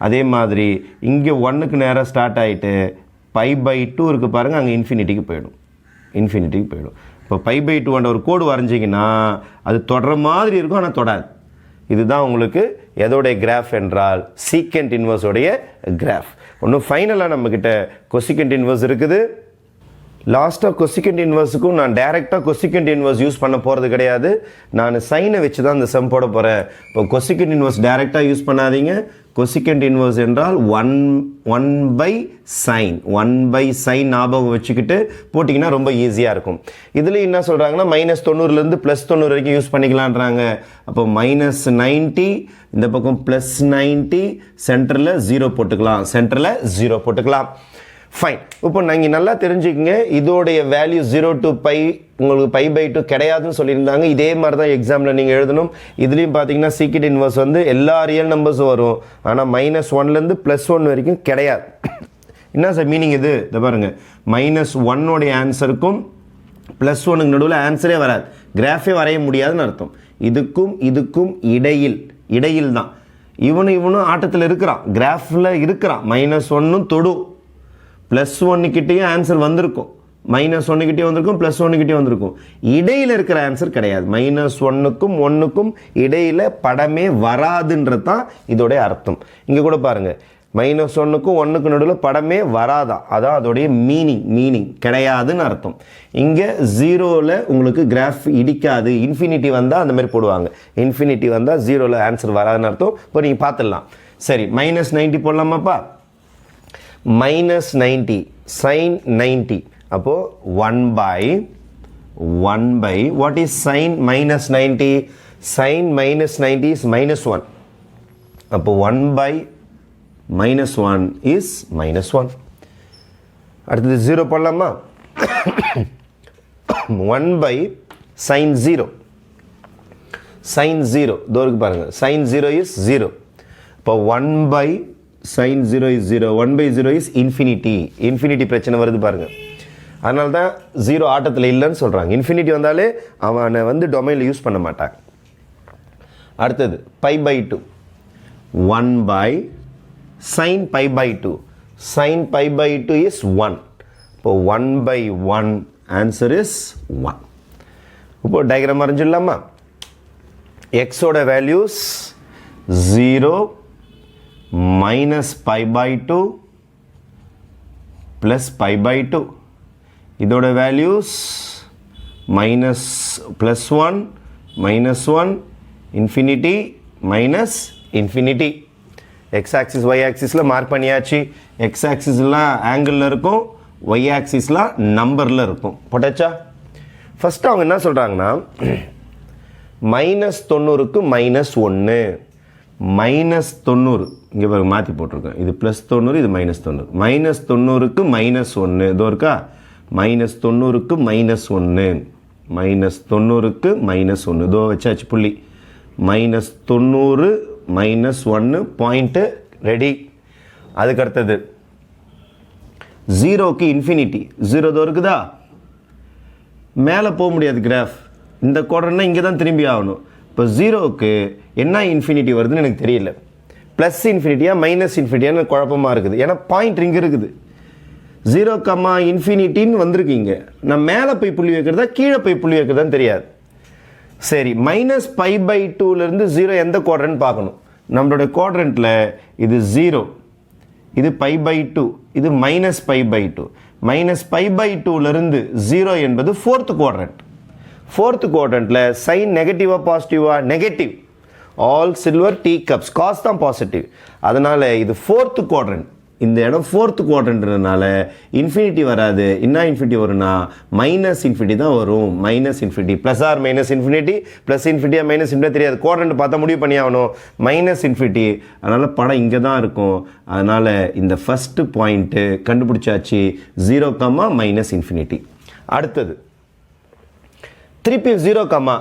அதே மாதிரி இங்கே 1க்கு நேராக ஸ்டார்ட் ஆகிட்டு π/2 இருக்குது பாருங்கள், அங்கே இன்ஃபினிட்டிக்கு போயிடும். இப்போ π/2 ஒரு கோடு வரைஞ்சிங்கன்னா அது தொடர மாதிரி இருக்கும், ஆனால் தொடாது. இதுதான் உங்களுக்கு எதோடைய கிராஃப் என்றால் சீக்கண்ட் இன்வர்ஸோடைய கிராஃப். ஒன்றும் ஃபைனலாக நம்மக்கிட்ட கொசிக்கண்ட் இன்வர்ஸ் இருக்குது. லாஸ்ட்டாக கொசிகண்ட் இன்வர்ஸுக்கும் நான் டேரெக்டாக கொசிகண்ட் இன்வர்ஸ் யூஸ் பண்ண போகிறது கிடையாது. நான் சைனை வச்சு தான் இந்த சம் போட போகிறேன். இப்போ கொசிகண்ட் இன்வர்ஸ் டேரெக்டாக யூஸ் பண்ணாதீங்க. கொசிகண்ட் இன்வர்ஸ் என்றால் ஒன் பை சைன் ஞாபகம் வச்சுக்கிட்டு போட்டிங்கன்னா ரொம்ப ஈஸியாக இருக்கும். இதில் என்ன சொல்கிறாங்கன்னா -90லேருந்து +90 வரைக்கும் யூஸ் பண்ணிக்கலான்றாங்க. அப்போ -90 இந்த பக்கம் +90 சென்டரில் 0 போட்டுக்கலாம். ஃபைன். இப்போ நீங்கள் நல்லா தெரிஞ்சுக்கங்க, இதோடைய வேல்யூ 0 to π உங்களுக்கு π/2 கிடையாதுன்னு சொல்லியிருந்தாங்க. இதே மாதிரி தான் எக்ஸாமில் நீங்கள் எழுதணும். இதுலேயும் பார்த்தீங்கன்னா சீக்ரெட் இன்வர்ஸ் வந்து எல்லா ரியல் நம்பர்ஸும் வரும், ஆனால் -1லேருந்து +1 வரைக்கும் கிடையாது. என்ன சார் மீனிங் இது? இதை பாருங்கள், -1 ஆன்சருக்கும் +1க்கு நடுவில் ஆன்சரே வராது, கிராஃபே வரைய முடியாதுன்னு அர்த்தம். இதுக்கும் இடையில் தான் இவனும் ஆட்டத்தில் இருக்கிறான், கிராஃபில் இருக்கிறான். -1 தொடும், +1 கிட்டேயும் ஆன்சர் வந்திருக்கும், -1 கிட்டே வந்திருக்கும், +1 கிட்டே வந்திருக்கும். இடையில் இருக்கிற ஆன்சர் கிடையாது. -1க்கும் 1க்கும் இடையில் படமே வராதுன்றது தான் இதோடைய அர்த்தம். இங்கே கூட பாருங்கள், -1க்கும் 1க்கும் நடுவில் படமே வராதான், அதான் அதோடைய மீனிங் கிடையாதுன்னு அர்த்தம். இங்கே 0ல் உங்களுக்கு கிராஃப் இடிக்காது, இன்ஃபினிட்டி வந்தால் அந்த மாதிரி போடுவாங்க. இன்ஃபினிட்டி வந்தால் 0ல் ஆன்சர் வராதுன்னு அர்த்தம். இப்போ நீங்கள் பார்த்துடலாம். சரி, -90 போடலாமாப்பா? -90 sin 90, அப்போ 1 by what is sin -90? sin -90 is -1, அப்போ 1 by -1 is -1. அடுத்தது 0 போடலாமா? 1 by sin 0 தோருக்கு பாருங்க, sin 0 is 0. இப்போ 1 by sin 0 is 0, 1 by 0 is infinity பிரச்சனை வருது பாருங்க. அதனால தான் 0 ஆட்டத்தில் இல்லைன்னு சொல்கிறாங்க. இன்ஃபினிட்டி வந்தாலே அவனை வந்து டொமைனில் யூஸ் பண்ண மாட்டாங்க. அடுத்தது π/2, 1 by sin π/2, sin π/2 is 1. இப்போ 1 by 1 ஆன்சர் இஸ் 1. இப்போ டயக்ராம் வரைஞ்சிடலாமா? எக்ஸோட வேல்யூஸ் 0 -π/2 +π/2. இதோட values -+1 -1 infinity -infinity. X axis Y ஆக்சிஸில் மார்க் பண்ணியாச்சு. எக்ஸ் ஆக்சிஸ்லாம் ஆங்கிளில் இருக்கும், ஒய் ஆக்சிஸ்லாம் நம்பரில் இருக்கும். போட்டாச்சா? ஃபஸ்ட்டு அவங்க என்ன சொல்கிறாங்கன்னா, -90க்கு -1, -90 இங்கே பாருங்க மாற்றி போட்டிருக்கேன். இது +90, இது -90. -90க்கு -1 இதோ இருக்கா, -90க்கு -1, -90க்கு -1 இதோ வச்சாச்சு புள்ளி. -90 -1 பாயிண்ட்டு ரெடி. அதுக்கடுத்தது 0க்கு இன்ஃபினிட்டி, 0 இதோ இருக்குதா, மேலே போக முடியாது கிராஃப், இந்த குவாட்ரண்ட்னா இங்கே தான் திரும்பி ஆகணும். இப்போ 0க்கு என்ன இன்ஃபினிட்டி வருதுன்னு எனக்கு தெரியல, ப்ளஸ் இன்ஃபினிட்டியா மைனஸ் இன்ஃபினிட்டியான்னு குழப்பமாக இருக்குது. ஏன்னா பாயிண்ட் இங்கே இருக்குது, 0, வந்திருக்கீங்க. நான் மேலே போய் புள்ளி வைக்கிறதா கீழே போய் புள்ளி வைக்கிறதான்னு தெரியாது. சரி, -π/2லேருந்து 0 எந்த குவாட்ரண்ட் பார்க்கணும். நம்மளுடைய குவாட்ரண்ட்டில் இது 0, இது π/2, இது -π/2. -π/2லேருந்து 0 என்பது 4th குவாட்ரண்ட். 4th குவாட்ரண்ட்டில் சைன் நெகட்டிவாக பாசிட்டிவா? Negative. All silver tea cups, cos தான் பாசிட்டிவ். அதனால் இது 4th குவாட்ரண்ட். இந்த இடம் 4th குவாட்ரண்ட்னால இன்ஃபினிட்டி வராது. என்ன இன்ஃபினிட்டி வரும்னா -இன்ஃபினிட்டி தான் வரும். -Infinity plus or -infinity, plus இன்ஃபினிட்டியா -இன்ஃபினிட்டியா தெரியாது, குவாட்ரண்ட் பார்த்தா முடிவு பண்ணி ஆகணும். -இன்ஃபினிட்டி, அதனால் படம் இங்கே தான் இருக்கும். அதனால் இந்த ஃபஸ்ட்டு பாயிண்ட்டு கண்டுபிடிச்சாச்சு, 0, -இன்ஃபினிட்டி. அடுத்தது திருப்பி 0,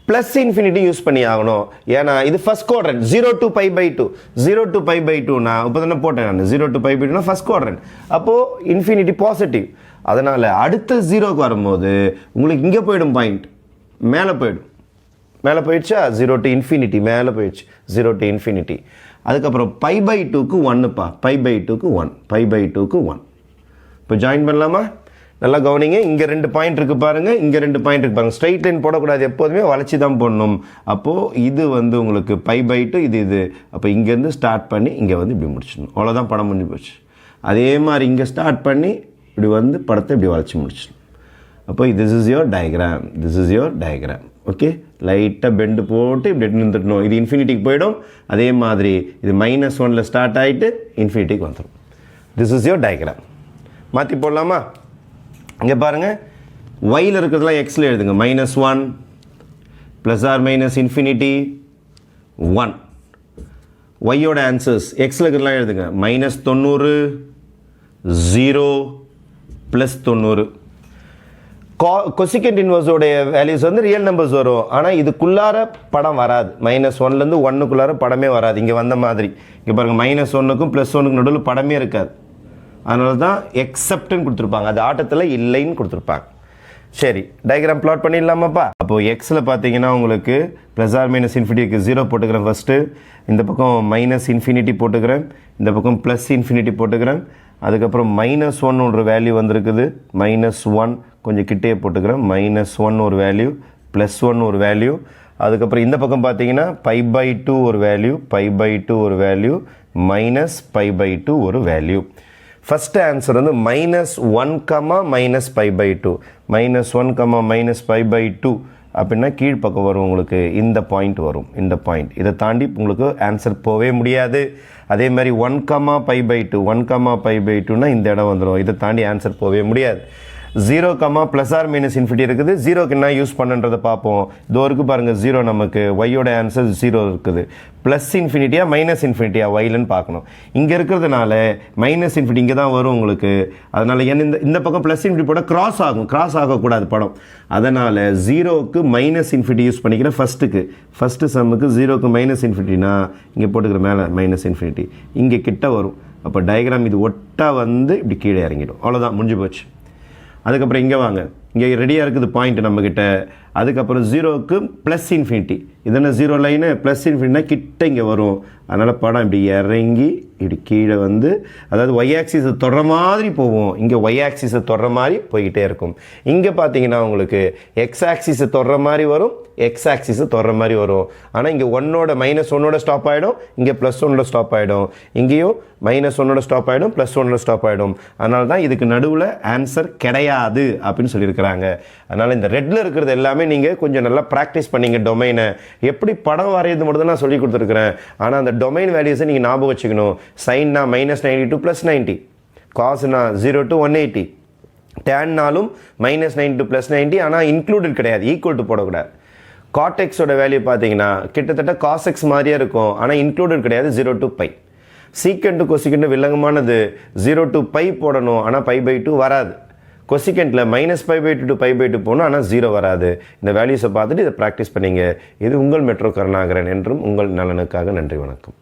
ப்ளஸ் இன்ஃபினிட்டி யூஸ் பண்ணி ஆகணும். ஏன்னா இது ஃபஸ்ட் குவாட்ரண்ட். 0 to π/2, 0 to π/2னா இப்போ தானே போட்டேன் நான், 0 to π/2னா ஃபஸ்ட் குவாட்ரண்ட். அப்போது இன்ஃபினிட்டி பாசிட்டிவ். அதனால் அடுத்த 0க்கு வரும்போது உங்களுக்கு இங்கே போயிடும், பாயிண்ட் மேலே போயிடுச்சா, 0 to இன்ஃபினிட்டி மேலே போயிடுச்சு, 0 to இன்ஃபினிட்டி. அதுக்கப்புறம் π/2க்கு 1ப்பா, π/2க்கு 1, π/2க்கு 1. இப்போ ஜாயின் பண்ணலாமா? நல்லா கவனிங்க. இங்கே 2 பாயிண்ட் இருக்குது பாருங்கள், இங்கே 2 பாயிண்ட் இருக்குது பாருங்கள். ஸ்ட்ரைட் லைன் போடக்கூடாது, எப்போதுமே வளைச்சி தான் போடணும். அப்போது இது வந்து உங்களுக்கு π/2, இது. அப்போ இங்கேருந்து ஸ்டார்ட் பண்ணி இங்கே வந்து இப்படி முடிச்சிடணும். அவ்வளோதான், படம் முடிஞ்சு போச்சு. அதே மாதிரி இங்கே ஸ்டார்ட் பண்ணி இப்படி வந்து படத்தை இப்படி வளைச்சி முடிச்சிடும். அப்போ this is your diagram. Okay, லைட்டாக பெண்டு போட்டு இப்படி நின்றுட்டணும். இது இன்ஃபினிட்டிக்கு போயிடும். அதே மாதிரி இது -1 ஸ்டார்ட் ஆகிட்டு இன்ஃபினிட்டிக்கு வந்துடும். This is your diagram. மாற்றி போடலாமா? இங்கே பாருங்கள், ஒயில் இருக்கிறதுலாம் எக்ஸில் எழுதுங்க. -1 ± இன்ஃபினிட்டி 1. ஒய்யோட ஆன்சர்ஸ் எக்ஸில் இருக்கிறதுலாம் எழுதுங்க. -90 0 +90. கொசிகண்ட் இன்வர்ஸோடைய வேல்யூஸ் வந்து ரியல் நம்பர்ஸ் வரும். ஆனால் இதுக்குள்ளார படம் வராது. -1லேருந்து 1க்குள்ளார படமே வராது. இங்கே வந்த மாதிரி இங்கே பாருங்கள், -1க்கும் +1க்கும் நடுவில் படமே இருக்காது. அதனால தான் எக்ஸப்ட்னு கொடுத்துருப்பாங்க. அது ஆட்டத்தில் இல்லைன்னு கொடுத்துருப்பாங்க. சரி, டயக்ராம் பிளாட் பண்ணிடலாமாப்பா? அப்போது எக்ஸில் பார்த்தீங்கன்னா உங்களுக்கு ±∞ 0 போட்டுக்கிறேன் ஃபஸ்ட்டு. இந்த பக்கம் -∞ போட்டுக்கிறேன். இந்த பக்கம் +∞ போட்டுக்கிறேன். அதுக்கப்புறம் -1 ஒரு வேல்யூ வந்திருக்குது. -1 கொஞ்சம் கிட்டே போட்டுக்கிறேன். -1 ஒரு வேல்யூ, +1 ஒரு வேல்யூ. அதுக்கப்புறம் இந்த பக்கம் பார்த்தீங்கன்னா π/2 ஒரு வேல்யூ, π/2 ஒரு வேல்யூ, -π/2 ஒரு வேல்யூ. ஃபஸ்ட் ஆன்சர் வந்து -1, -π/2. -1, -π/2 அப்படின்னா கீழ்ப்பக்கம் வரும் உங்களுக்கு. இந்த பாயிண்ட் வரும், இந்த பாயிண்ட். இதை தாண்டி உங்களுக்கு ஆன்சர் போகவே முடியாது. அதே மாதிரி 1, π/2, 1, π/2னா இந்த இடம் வந்துடும். இதை தாண்டி ஆன்சர் போகவே முடியாது. 0, ±∞ இருக்குது. 0க்கு என்ன யூஸ் பண்ணுன்றதை பார்ப்போம். இதோ இருக்குது பாருங்கள் 0. நமக்கு ஒய்யோட ஆன்சர் 0 இருக்குது. +∞ -∞ ஒய்லன்னு பார்க்கணும். இங்கே இருக்கிறதுனால -∞ இங்கே தான் வரும் உங்களுக்கு. அதனால் இந்த பக்கம் +∞ போட கிராஸ் ஆகக்கூடாது படம். அதனால் 0க்கு -∞ யூஸ் பண்ணிக்கிறேன் ஃபஸ்ட்டு சம்முக்கு. 0க்கு -∞ இங்கே போட்டுக்கிற மேலே -∞. இங்கே கிட்ட வரும். அப்போ டயக்ராம் இது ஒட்டா வந்து இப்படி கீழே இறங்கிடும். அவ்வளோதான், முடிஞ்சு போச்சு. அதுக்கப்புறம் இங்கே வாங்க, இங்கே ரெடியாக இருக்குது பாயிண்ட் நம்மக்கிட்ட. அதுக்கப்புறம் 0க்கு +∞. இதென்ன 0 லைனு, +∞ கிட்ட இங்கே வரும். அதனால் படம் இப்படி இறங்கி இப்படி கீழே வந்து, அதாவது ஒய் ஆக்சிஸை தொடர மாதிரி போவோம். இங்கே ஒய் ஆக்சிஸை தொடர மாதிரி போய்கிட்டே இருக்கும். இங்கே பார்த்தீங்கன்னா உங்களுக்கு எக்ஸ் ஆக்சிஸை தொடர மாதிரி வரும், எக்ஸ் ஆக்சிஸை தொடர மாதிரி வரும். ஆனால் இங்கே -1ஓட ஸ்டாப் ஆகிடும், இங்கே +1ஓட ஸ்டாப் ஆகிடும். இங்கேயும் -1ஓட ஸ்டாப் ஆகிடும், +1ஓட ஸ்டாப் ஆகிடும். அதனால தான் இதுக்கு நடுவில் ஆன்சர் கிடையாது அப்படின்னு சொல்லியிருக்கிறாங்க. அதனால் இந்த ரெட்டில் இருக்கிறது எல்லாமே நீங்கள் கொஞ்சம் நல்லா ப்ராக்டிஸ் பண்ணிங்க. டொமைனை எப்படி படம் வரையிறது மட்டும் நான் சொல்லி கொடுத்துருக்குறேன். ஆனால் அந்த டொமைன் வேல்யூஸை நீங்கள் ஞாபகம் வச்சுக்கணும். சைன்னா -90 to +90, காசுனா 0 to 180, டேன்னாலும் -90 to +90. ஆனால் இன்க்ளூடட் கிடையாது, ஈக்குவல் டு போடக்கூடாது. காட்டெக்ஸோட வேல்யூ பார்த்தீங்கன்னா கிட்டத்தட்ட காஸ்எக்ஸ் மாதிரியே இருக்கும். ஆனால் இன்க்ளூடட் கிடையாது, 0 to π. சீக்கண்ட் கொசிக்கண்ட் வில்லங்கமானது 0 to π போடணும். ஆனால் π/2 வராது. கொசிகெண்ட்டில் -π/2 to π/2 போகணும். ஆனால் 0 வராது. இந்த வேல்யூஸை பார்த்துட்டு இதை ப்ராக்டிஸ் பண்ணிங்க. இது உங்கள் மெட்ரோ கருணாகரன் என்றும் உங்கள் நலனுக்காக. நன்றி, வணக்கம்.